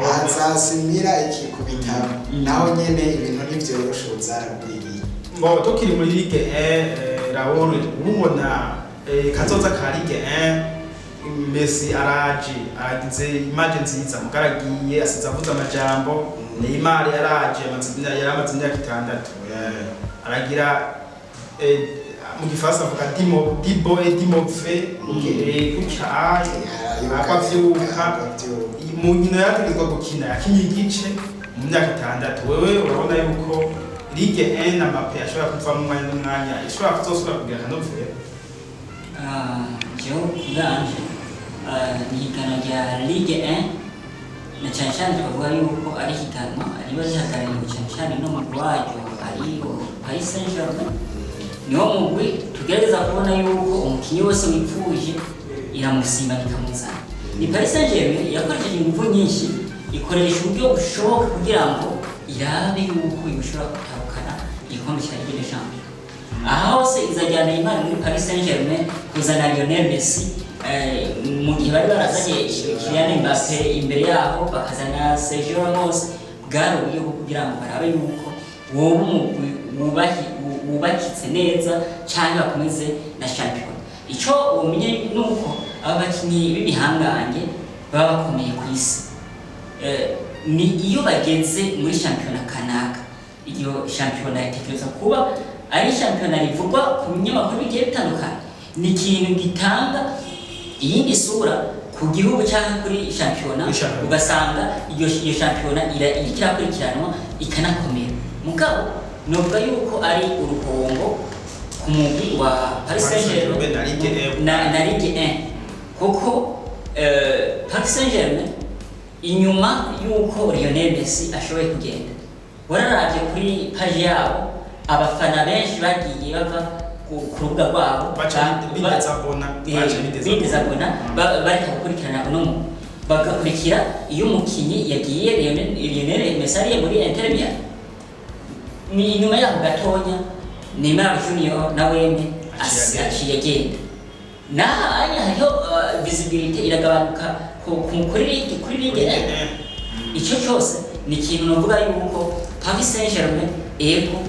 hazasimira ikikubita naho nyene ibintu ntivyoroshe uzarabwiriye ngo tukiri muri Ligue 1 Raoul ubona kazoza ka Ligue 1 Messi araje agize image nziza mugaragiye asiza avuza amajambo Neymar yaraje yaramaze imyaka 6 aragira mu gifaransa avuga dimove kuca akavyuka mu nkino yategekwa gukina yakinye igice mu myaka 6 wewe urabona yuko Ligue 1 na Mbappe ashobora kuva mu mwanya n'umwanya ishobora kuzosubira kugira kanovera jewe kuganje ni higanwa rya Ligue 1 na cyane cyane tukavuga yuko ari higanwa riba rihagarariwe cyane cyane no mu rwayo ariyo Paris Saint-Germain niho mugwi tugerageza kubona yuko umukinyi wese wipfuje iramusimba ikamuzana ni Paris Saint-Germain yakoresheje ingufu nyinshi ikoresha uburyo bushoboka kugira ngo irabe yuko ibishobora gutahukana igikombe cya Ligue des Champions aha hose izajyana Neymar muri Paris Saint-Germain kuzana Lionel Messi mu gihe bari barazanye Kylian Mbappe imbere yaho bakazana Sergio Ramos bwari uburyo bwo kugira ngo barabe yuko wowe wubakitse neza cyangwa bakomeze na champion icyo umenye nuko aba bakinyi b'ibihangange baba bakomeye ku isi ni iyo bageze muri champion kanaka iyo champion itekereza kuba ari champion rivugwa ku binyamakuru bigiye bitandukanye ni ikintu gitanga iyindi sura ku gihugu cyangwa kuri champion ugasanga iyo champion irakurikiranwa ikanakomera mugabo novuga yuko ari uruhongo ku mugwi wa Paris Saint-Germain na Ligue 1 kuko Paris Saint-Germain inyuma yuko Lionel Messi ashoboye kugenda wararavye kuri page yabo abafana benshi bagiye bava ku rubuga rwabo bidezabona bari gukurikirana uno bagakurikira iyo umukinyi yagiye Lionel Messi ari muri Inter Miami ni inyuma yaho gatonya Neymar Junior na wene aciye agenda nahanya hariho visibility iragabanuka kuri ligue icyo cyose ni ikintu novuga yuko Paris Saint-Germain ego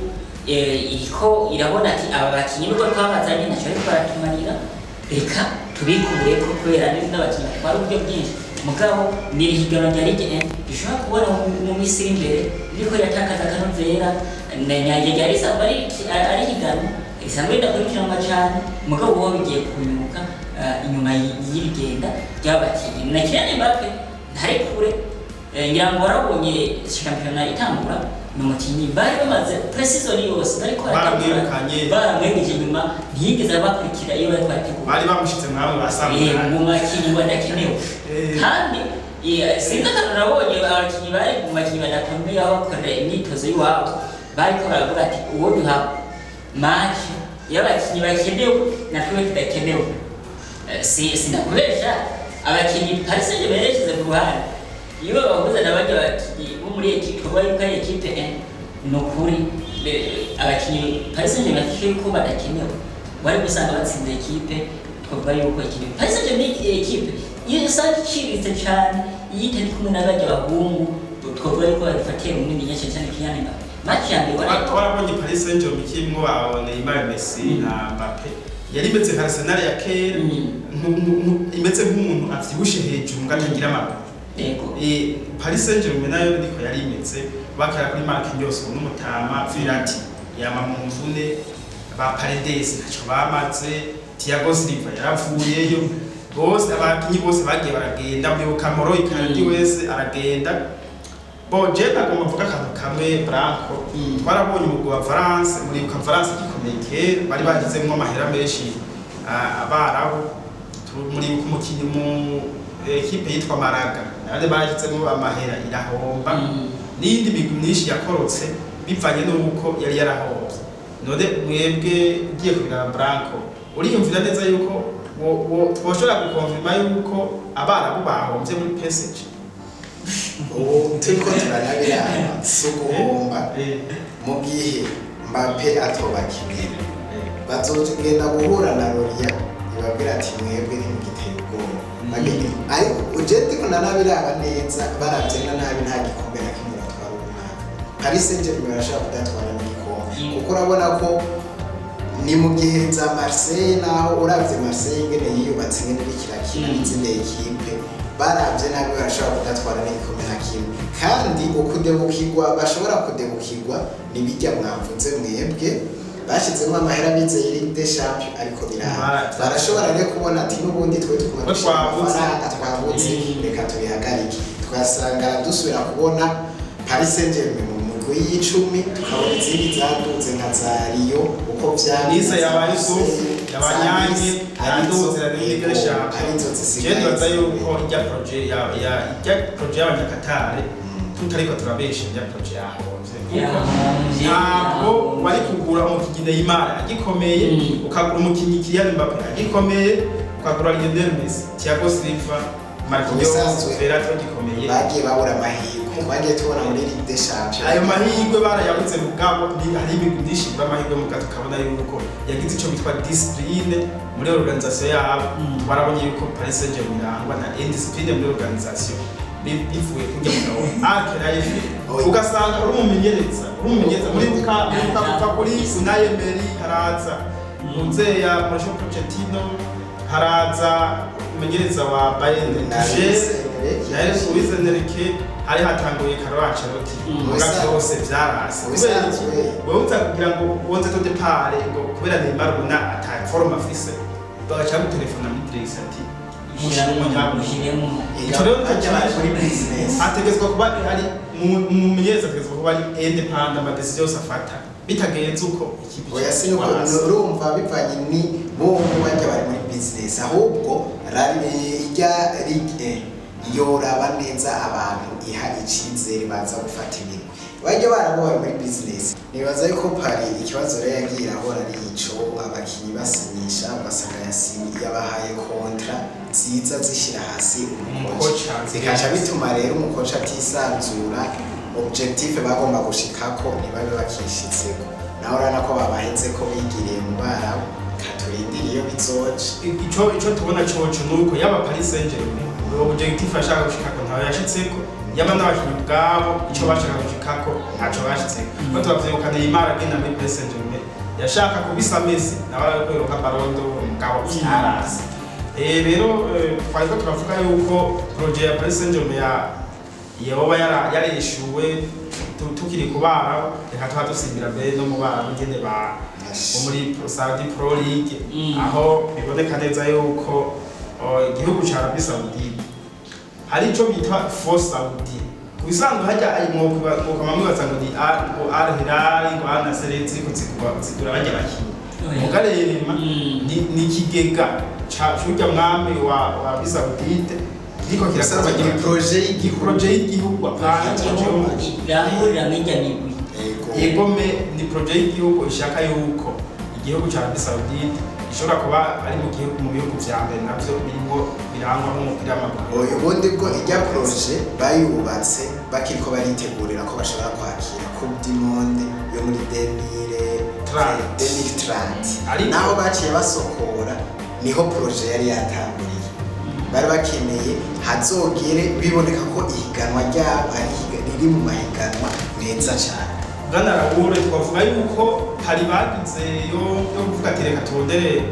iriko irabona ati aba bakinyi nubwo twabazanye ntacyo ariko baratumarira reka tubikure ko kubera n'abakinyi batwara uburyo bwinshi mugabo ni higanwa rya ligue bishobora kubona mu minsi imbere iriko iratakaza akanovera nyagera isaba ari higanwa isanzwe idakurikiranwa cyane mugabo uwo bigiye kunyuka inyuma y'irigenda ry'abakinyi na Kylian Mbappe ntari kure ngira ngo warabonye shampiyona itangura n'umukinyi bari bamaze pre-season yose bariko baramwegeje inyuma ntiyigeze bakurikira iyo bari kwategura bari bamushitse mwabo basanzwe mu makinyi badakenewe kandi sinzi akantu nabonye abakinyi bari mu makinyi badakomeye aho bakorera imyitozo y'iwabo bariko baravuga ati uwo duha match y'abakinyi bakenewe natwe tudakenewe sinakubesha abakinyi Paris Saint-Germain yashyize ku ruhande iyo bahuza n'abandi bakinyi bo muri equipe bari ko ari equipe nukuri abakinyi Paris Saint-Germain ko badakenewe bari gusanga batsinze equipe twavuga yuko equipe Paris Saint-Germain equipe iyo usanga iciritse cyane yitari kumwe n'abandi bahungu twavuga yuko bafatiye mu nini nyinshi cyane Kylian Mbappe match ya mbere warabonye Paris Saint-Germain kimwe wa Neymar Messi na Mbappe yari imeze nka Arsenal ya kera imeze nk'umuntu avyibushe hejuru ngatangira amaguru yego Paris Saint-Germain nayo niko yari imeze bakara kuri Marquinhos n'umutama Verratti yama mu mvune ba Paredes naco bamaze Thiago Silva yaravuyeyo bose abakinyi bose bagiye baragenda muri Camoro ikandi wese aragenda je nagomba kuvuga akantu kamwe Blanco twarabonye umugwi wa France muri France gikomeye kera bari bagizemwo amahera menshi abarabu muri umukinyi mu equipe yitwa Maraga nande bagizemwo amahera irahomba n'indi migwi myinshi yakorotse bivanye n'uko yari yarahomba none mwebwe ugiye kugira Blanco uriyumvira neza yuko twoshobora gukonfirma yuko abarabu bahomvye muri PSG turiko turanabira suguhomba mu gihe Mbappe atobakinira bazogenda guhura na Loria ibabwira ati mwebwe ntimugiteye ubwoba ariko uje ndiko nanabiraba neza baravyena nabi nta gikombe na kimwe batwara umwaka Paris Saint-Germain barashaka kudatwara n'igikombe kuko urabona ko ni mu gihe za Marseille naho uravye Marseille ingene yiyubatse ingene ikirakina n'izindi ekipe baravye nabi barashobora kudatwara n'igikombe na kimwe kandi ukudebukirwa bashobora kudebukirwa nibijya mwavuze mwebwe bashizemo amahera bizeye Ligue des Champions ariko birahari barashobora rero kubona ati n'ubundi twe twamafaranga twabutse reka tubihagarike twasanga dusubira kubona Paris Saint-Germain mu mugwi y'icumi tukabona izindi zaduze nka za Rio uko vyanditse yabaye yabanyange yaduze na Ligue des Champions je ndaza yuko ijya projet y'abanyakatare tutariko turabesha ijya projet yahomvye ntabwo wari kugura umukinyi Neymar agikomeye ukagura umukinyi Kylian Mbappe agikomeye ukagura Lionel Messi Thiago Silva Marquinhos Verratti agikomeye bagiye babura amahirwe bagiye tubona muri Ligue des Champions ayo mahirwe barayabuze mugabo ni hari ibintu byinshi bamahirwe mugato kabona yuko yagize ico bitwa discipline muri organisation yabo barabonye yuko Paris Saint-Germain irangwa na indiscipline muri organisation bivuye kujya mu akeraye ugasanga urumumenyereza muri kuva kuri Unai Emery haraza Muzeya Mauricio Pochettino haraza umumenyereza wa Bayern yari Luis Enrique hari hatanguye Carlo Ancelotti mugato bose byarase wewe kugira ngo woze to depart ngo kubera Neymar ubona ata forma afise bagaca gutelefona muri Drix ati ategezwa kuba hari umumenyereza ategezwa kuba ari independent amadecision yose afata bitagenze uko ikibi oya sinuko urumva bivanye ni bo bajya bari muri business ahubwo ijya Ligue yoraba neza abantu iha icizere baza gufata ibintu bajya baraboye muri business nibaza yuko pari ikibazo rero yagira ahora ari ico abakinyi basinyisha ugasanga yabahaye kontra ziza zishira hasi umukoca zikaca bituma rero umukoca atisanzura objectif bagomba gushikako nibabe bakishitseko naho rana ko babaheze ko ico tubona coco nuko yaba Paris Saint-Germain objectif ashaka gushikako ntawe yashitseko yaba n'abakinyi bwabo ico bashaka gushikako ntaco bashitseko ko twavyuka Neymar agenda muri Paris Saint-Germain yashaka kubisa Messi nawe kweruka Ballon d'Or mugabo cyarasi rero twariko turavuga yuko projet ya Paris Saint-Germain yoba yarishuwe tukiri kubara reka twatusimbira mbere no mubara ngende ba muri Saudi Pro League aho biboneka neza yuko igihugu ca Arabie Saoudite hari ico bitwa Force Saudi kubisanzwe hajya ayimo kukamamwibaza ngo ni Al Hilal ngo ana seretse kuzigura bajya bakinyi mugarema ni kigega ca cyujya mwami wa Arabie Saoudite niko kirasaba projet y'igihugu apana irahurira n'ijya migwi egome ni projet y'igihugu ishaka yuko igihugu ca Arabie Saoudite ishobora kuba ari mu bihugu vya mbere navyo birimo birangwa n'umupira w'amaguru ubundi bwo ijya projet bayubatse bakiriko baritegurira ko bashobora kwakira Coupe du Monde yo muri 2030 naho baciye basokora niho projet yari yatanguriye bari bakeneye hazogere biboneka ko ihiganwa ryabo riri mu mahiganwa meza cyane Bwana Raoul twavuga yuko hari bagize yo kuvuga ati reka turondere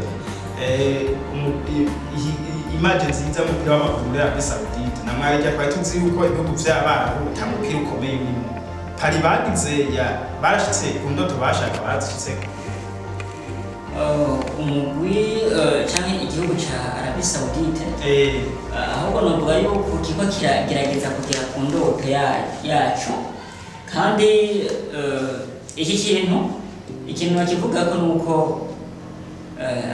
image nziza mu mupira w'amaguru ya Arabie Saoudite na Mwari twari tuzi yuko ibihugu vy'abarabu utamupira ukomeye urimo hari bagize barashitse ku ndoto bashaka barazishitse umugwi cyangwa igihugu ca Arabie Saoudite ahubwo novuga yuko kiko kiragerageza kugera ku ndoto yacu kandi iki kintu bakivuga ko nuko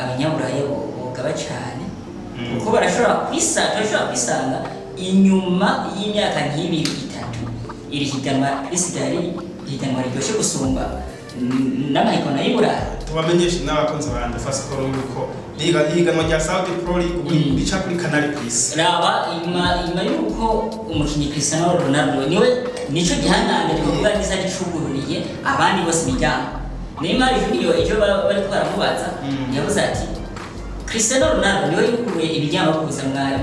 abanyaburayi bogaba cyane kuko barashobora kwisanga inyuma y'imyaka nk'ibiri itatu iri higanwa risigaye higanwa riryoshe gusumba n'amahiganwa y'Iburayi tubamenyesha n'abakunzi ba Ndufacom yuko higanwa rya Saudi Pro League bica kuri Canal Plus raba inyuma yuko umukinnyi Cristiano Ronaldo nico gihanane kuvuga neza gicugururiye abandi bose bijyamo Neymar ejo bari kwaramubaza yavuze ati Cristiano Ronaldo niwe yukuruye ibijyamo kuza mwari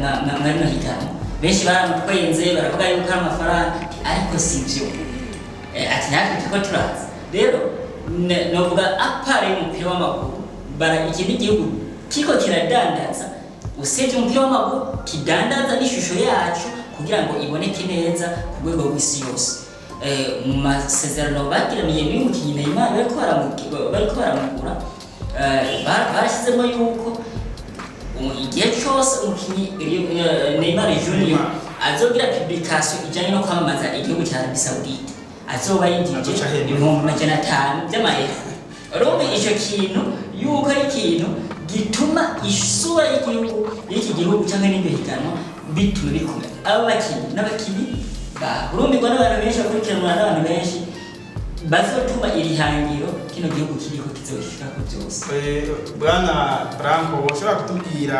no higanwa benshi baramutwenze baravuga yuko amafaranga ariko sivyo ati natwe tuko turaza rero novuga apare y'umupira w'amaguru iki n'igihugu kiko kiradandaza usibye umupira w'amaguru kidandaza n'ishusho yacu kugira ngo iboneke neza ku rwego rw'isi yose mu masezerano bagiraniye n'umukinnyi Neymar bariko baramugura barashyizemo yuko igihe cyose umukinnyi Neymar Junior azogira publication ijyanye no kwamamaza igihugu cya Arabie Saoudite azoba yindije 500 by'amayero urumva icyo kintu yuko ari ikintu gituma isura y'iki gihugu cyangwa n'ibyo higanwa bituma bikomeye aba bakinyi n'abakinyi barumbirwa n'abantu benshi bakurikiranwa n'abantu benshi bazotuma iri hangiro kino gihugu kiriko kizoshikako byose Bwana Blanco ushobora kutubwira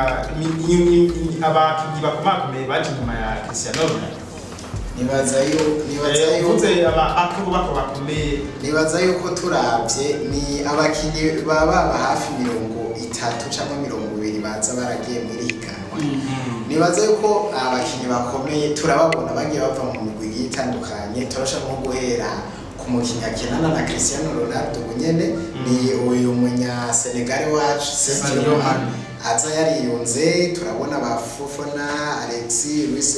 abakinyi bakomakomeye baje nyuma ya Cristiano Ronaldo nibaza yuko turavye ni abakinyi baba hafi 30 cyangwa 20 baza baragiye muri higanwa nibaza yuko abakinyi bakomeye turababona bagiye bava mu migwi itandukanye turasha nko guhera ku mukinyi akenana na Cristiano Ronaldo nyene ni uyu munya Senegal wacu Sadio Mane aza yariyunze turabona ba Fofana Alexis Luis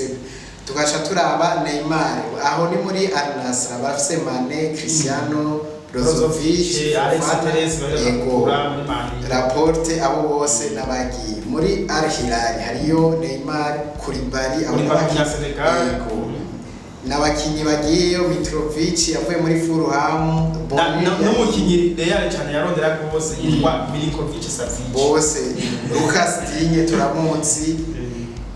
tugaca turaba Neymar aho ni muri Al Nassr bafise Mane Cristiano Brozovic Laporte abo bose nabagiye muri Al Hilal hariyo Neymar Koulibaly abo n'abanyasenegal n'abakinyi bagiyeyo Mitrovic yavuye muri Fulham n'umukinyi Real cyane yarondera bose yitwa Milinkovic Savic bose Lucas Digne turamunsi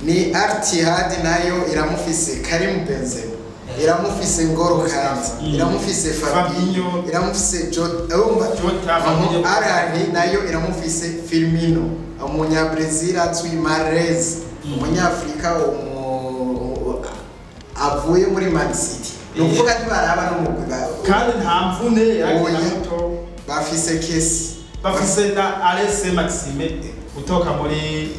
ni Al-Ittihad nayo iramufise Karim Benzema iramufise Ngolo Kante iramufise Fabinho iramufise Jota Al-Ahly nayo iramufise Firmino umunya Brazil atwi Mahrez umunyafrika avuye muri Man City nukuvuga ntibaraba n'umugwi kandi nta mvune yakinato bafise Kesi bafise na Alese Maxime utoka muri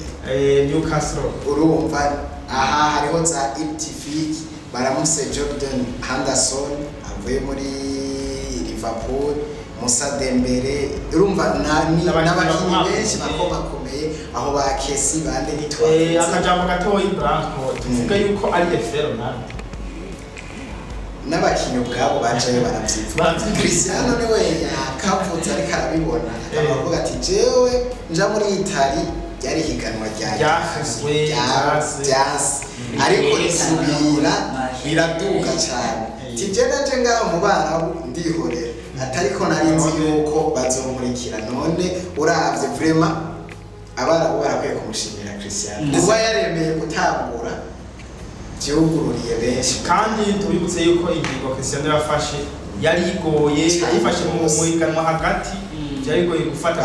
Newcastle. Urumva aha hariho za Iptifik baramuse Jordan Henderson avuye muri Liverpool, Musa Dembele, urumva n'abakinyi benshi bakomeye aho ba Kesi bande nitwaye akajambo gatoyi Blanco tuvuga yuko ari efero n'abakinyi ubwabo baje baravyivuga. Cristiano niwe yakavutse ariko arabibona akavuga ati jewe nja muri Italy yari higanwa ryafiswe ariko risubira biraduka cyane tijenaje ngaho mu Barabu ndihorera atariko narinzi yuko bazomurikira none uravye vraiment Abarabu barakwiye kumushimira Cristiano kuba yaremeye gutangura byugururiye benshi kandi tubibutse yuko ingingo Cristiano yafashe yari igoye yifashe mu higanwa hagati byarigoye gufata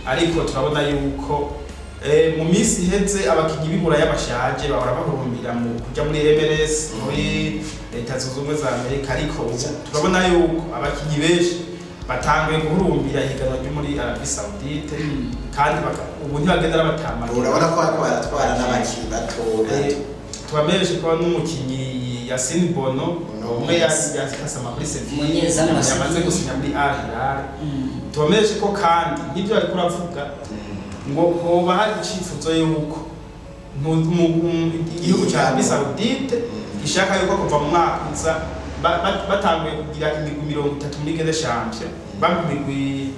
ariko turabona yuko mu minsi iheze abakinyi b'Iburaya bashaje bahora bahurumbira mu kujya muri MLS muri Leta Zunze Ubumwe za Amerika ariko turabona yuko abakinyi benshi batanguye guhurumbira higanwa ryo muri Arabie Saoudite kandi ubu ntibagendera batama urabona ko baratwara n'abakinyi bato tubamenyeshe ko n'umukinyi Yasin Bono umwe yakasama kuri Sevilla yamaze gusinya muri Al Hilal tubamenyeshe ko kandi nibyo ariko uravuga ngo hoba hari icifuzo yuko igihugu cya Arabie Saoudite gishaka yuko kuva mu mwaka uza batanguye kugira imigwi 30 muri Ligue des Champions bamigwi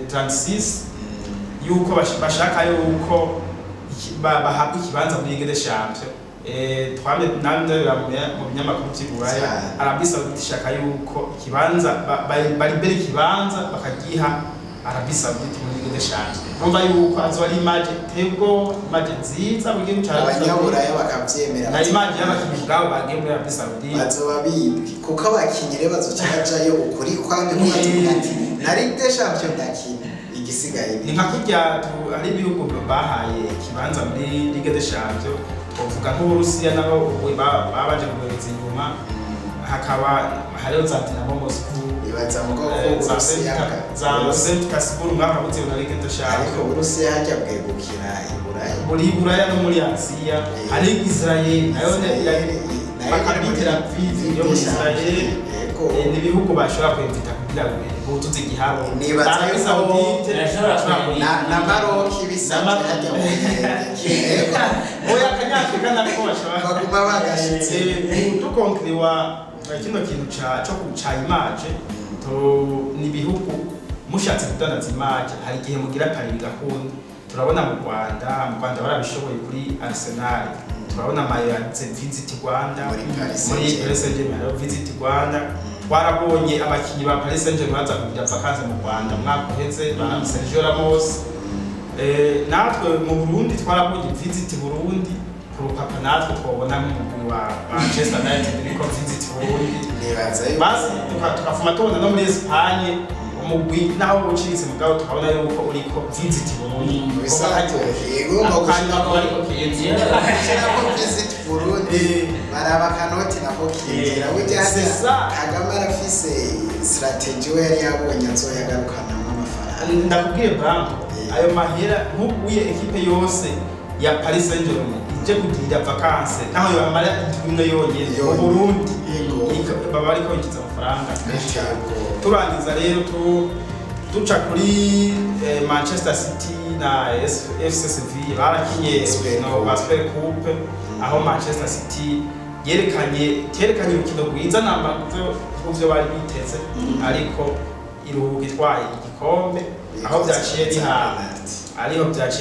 36 yuko bashaka yuko bahabwa ikibanza muri Ligue des Champions twame nande mu binyamakuru by'Iburaya Arabie Saoudite ishaka yuko ikibanza bari bere ikibanza bakagiha Arabie Saoudite muri Ligue des Champions umva yuko azori image tego image nziza bugiye cyane abanyaburaya bakavyemera na image y'abakinyi bwabo bagiye muri Arabie Saoudite bazoba bibwi kuko abakinyi rero bazocajayo ukuri kwande kubatumira ati na Ligue des Champions ndakina igisigaye ni nka kurya ari ibihugu bahaye ikibanza muri Ligue des Champions uvuga nk'Uburusiya nabo babaje kugereza inyuma hakaba hariho za Dinamo Moscow ibaza mu bwoko za St. Petersburg mwaka buze na Ligue des Champions ariko Uburusiya hajya bwegukira Iburaya muri Iburaya no muri Aziya ari Israel nayo bakabitira Aviv yo muri Israel ni ibihugu bashobora kwemvita kugira ngo butuze igiharo nibaza yuko na Maroc bisaba hajya mu oya kanyafrika nako bashobora baguma bagashitse dukonkriwa kino kintu ca image ni ibihugu mushatse kudandaza image hari igihe mugira pari bigakunda turabona mu Rwanda barabishoboye kuri Arsenal turabona mayanze visit Rwanda muri Paris Saint-Germain visit Rwanda twarabonye abakinyi ba Paris Saint-Germain baza kugira vakaze mu Rwanda mwaka uheze ba Sergio Ramos natwe mu Burundi twarabonye visit Burundi ku papa natwe twabona mu wa Manchester United niko visit Burundi basi tukafuma tubona no muri Espagne umugwi naho ucitse mugabo tukabona yuko uriko visit Burundi bisaje yego bakashina ko ariko kiyenze ko visit Burundi baraba kanoti nako kiyera ujyaze Kagame arafise strategy we yari yabonye azoyagarukana amafaranga ndakubwiye Blanco ayo mahera nkubuye equipe yose ya Paris Saint-Germain ije kugira vacances naho yamara imwe yonyene mu Burundi baba ariko yikiza amafaranga turangiza rero duca kuri Manchester City na FC Sevilla barakinye no Super Coupe aho Manchester City yerekanye urukino rwiza namba kuvyo bari biteze ariko iruhuka itwaye igikombe aho byaciye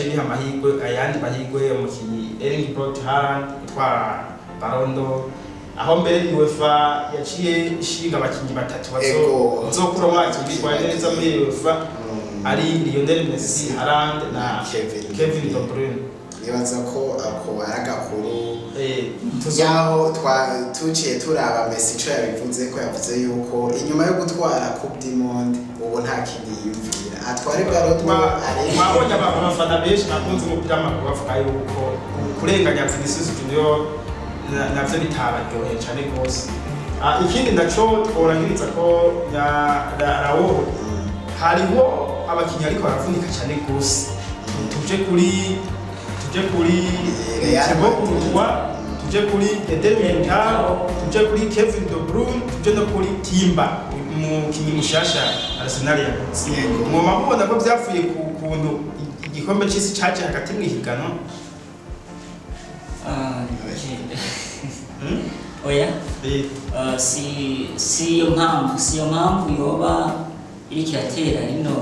biha amahirwe ayandi mahirwe umukinyi Erling Braut Haaland itwara Ballon d'Or aho mbere UEFA yaciye ishinga abakinyi batatu bazokura mwaka bitwaye neza muri UEFA ari Lionel Messi, Haaland na Kevin De Bruyne nibaza ko ako aragakuru yaho tuciye turaba Messi cyo yabivuze ko yavuze yuko inyuma yo gutwara Coupe du Monde ubu nta kindi yumvira atware Ballon d'Or mabonye abafana benshi bakunze umupira w'amaguru bavuga yuko kurenganya Vinicius Junior navyo bitabaryoheye cyane gose ikindi ndaco tworangiriza ko rawo hariho abakinnyi ariko baravunika cyane gose tuje kuri Tibokurwa tuje kuri Dedementao tuje kuri Kevin De Bruyne tuje no kuri Timba umukinnyi mushasha Arsenal yaguze ngoma mubona ko byapfuye ku kuntu igikombe cy'isi cyaje hagati mu higanwa oya si yo mpamvu yoba iri kiratera rino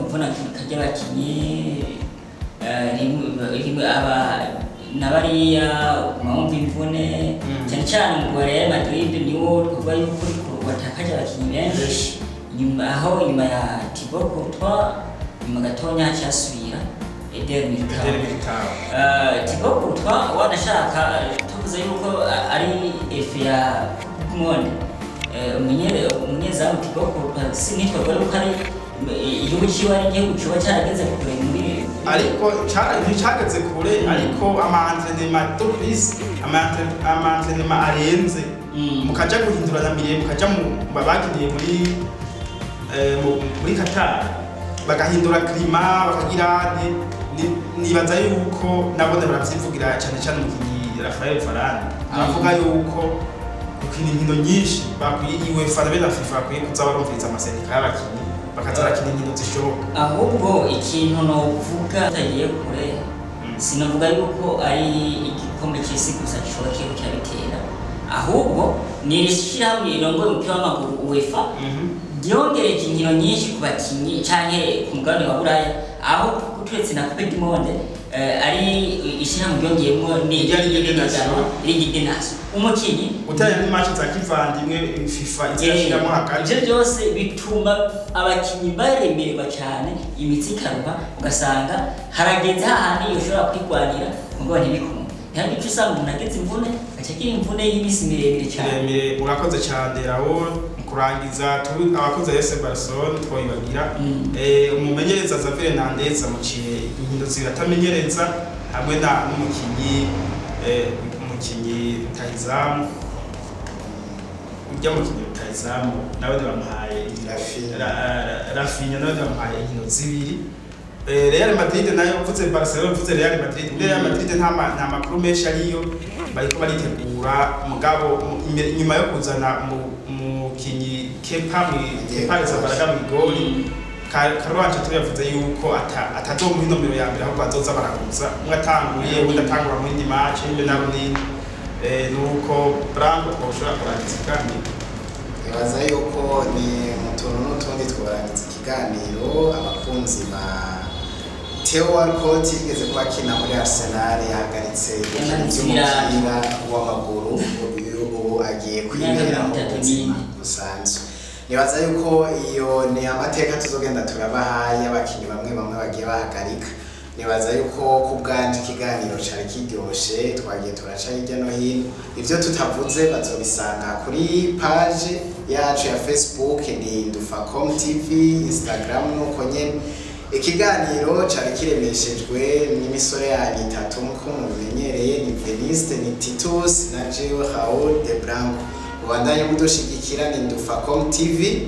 mbona kajya abakinnyi n'abariya mwumva imvune cyane cyane mu Real Madrid niwo twavuga yuko watakaje abakinnyi benshi nyuma ya Thibaut Courtois nyuma gatonya cyasubira Eder Militao Thibaut Courtois wanashaka tuvuze yuko ari efe ya kumubumbe umunyezamu Thibaut Courtois sinitwa ko ari igihugu kiba ari igihugu kiba cyarageze kure muri ariko cyageze kure ariko ama-entraînement d'office ama-entraînement arenze mukaja guhindurana mire mukaja mu babagiriye muri Qatar bagahindura klima bakagira nibaza yuko nabone baravyivugira cyane cyane umukinyi Rafael Varane avuga yuko ukina inkino nyinshi bakwiye UEFA na FIFA bakwiye kuza barumviriza amasendika y'abakinyi bakazarakina inkino zishoboka ahubwo ikintu novuga tagiye kure sinavuga yuko ari igikombe cy'isi gusa gishobora cyabitera ahubwo nirishirahamwe irongoye umupira w'amaguru UEFA byongereje inkino nyinshi ku bakinyi canke ku mugabane wa Buraya aho kuturetse na Coupe du Monde ari ishirahamwe byongeyemo ni Ligue des Nations umukinyi utaya ni match za kivandimwe FIFA izashiramo hagati ibyo byose bituma abakinyi baremerwa cyane imitsi karuba ugasanga harageze hahandi yoshobora kwigwanira ngo ntibikume ntabwo icyo usanga umuntu ageze imvune acagira imvune y'imisi miremire cyane urakoze cyane Raoul kurangiza abakoze FC Barcelona twayibagira umumenyereza Xavi Hernandez amuciye inkino ziratamenyereza hamwe n'umukinyi Tahizamu ujya mu kinyo Tahizamu nawe bamuhaye Rafinha nawe bamuhaye inkino zibiri Real Madrid nayo mvuze Barcelona mvuze Real Madrid Real Madrid nta makuru menshi ariyo bariko baritegura mugabo nyuma yo kuzana umukinyi Kepa Zabalaga mu goli Karwanje tuyavuze yuko atazomuha inomero ya mbere ahubwo azoza barakuza mwatanguye undi atangura muri ndi match mbe narundi nuko Blanco twoshobora kurangiza ikiganiro ibaza yuko ni mutuntu n'utundi twarangiza ikiganiro abakunzi ba Harico igeze kuba kina muri Arsenal yahagaritse umupira w'amaguru ubu agiye kwibera mu buzima busanzwe nibaza yuko iyo ni amateka tuzogenda turabahaye abakinyi bamwe bagiye bahagarika nibaza yuko kubwanje ikiganiro cyari kiryoshe twagiye turaca hirya no hino ivyo tutavuze bazobisanga kuri page yacu ya Facebook ni Ndufacom TV Instagram nuko nyene ikiganiro cyari kiremeshejwe n'imisore yanyu itatu nko mumenyereye ni Venuste ni Titus na Raoul de Blanco ubandanye mudushigikira ni Ndufacom TV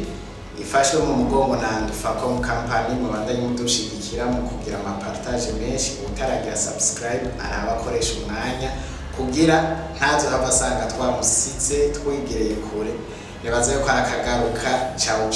ifashwe mu mugongo na Ndufacom company mubandanye mudushigikira mu kugira ama partage menshi utaragira subscribe arabakoresha umwanya kugira ntazo habasanga twamusize twigereye kure nibaza yuko arakagaruka ciao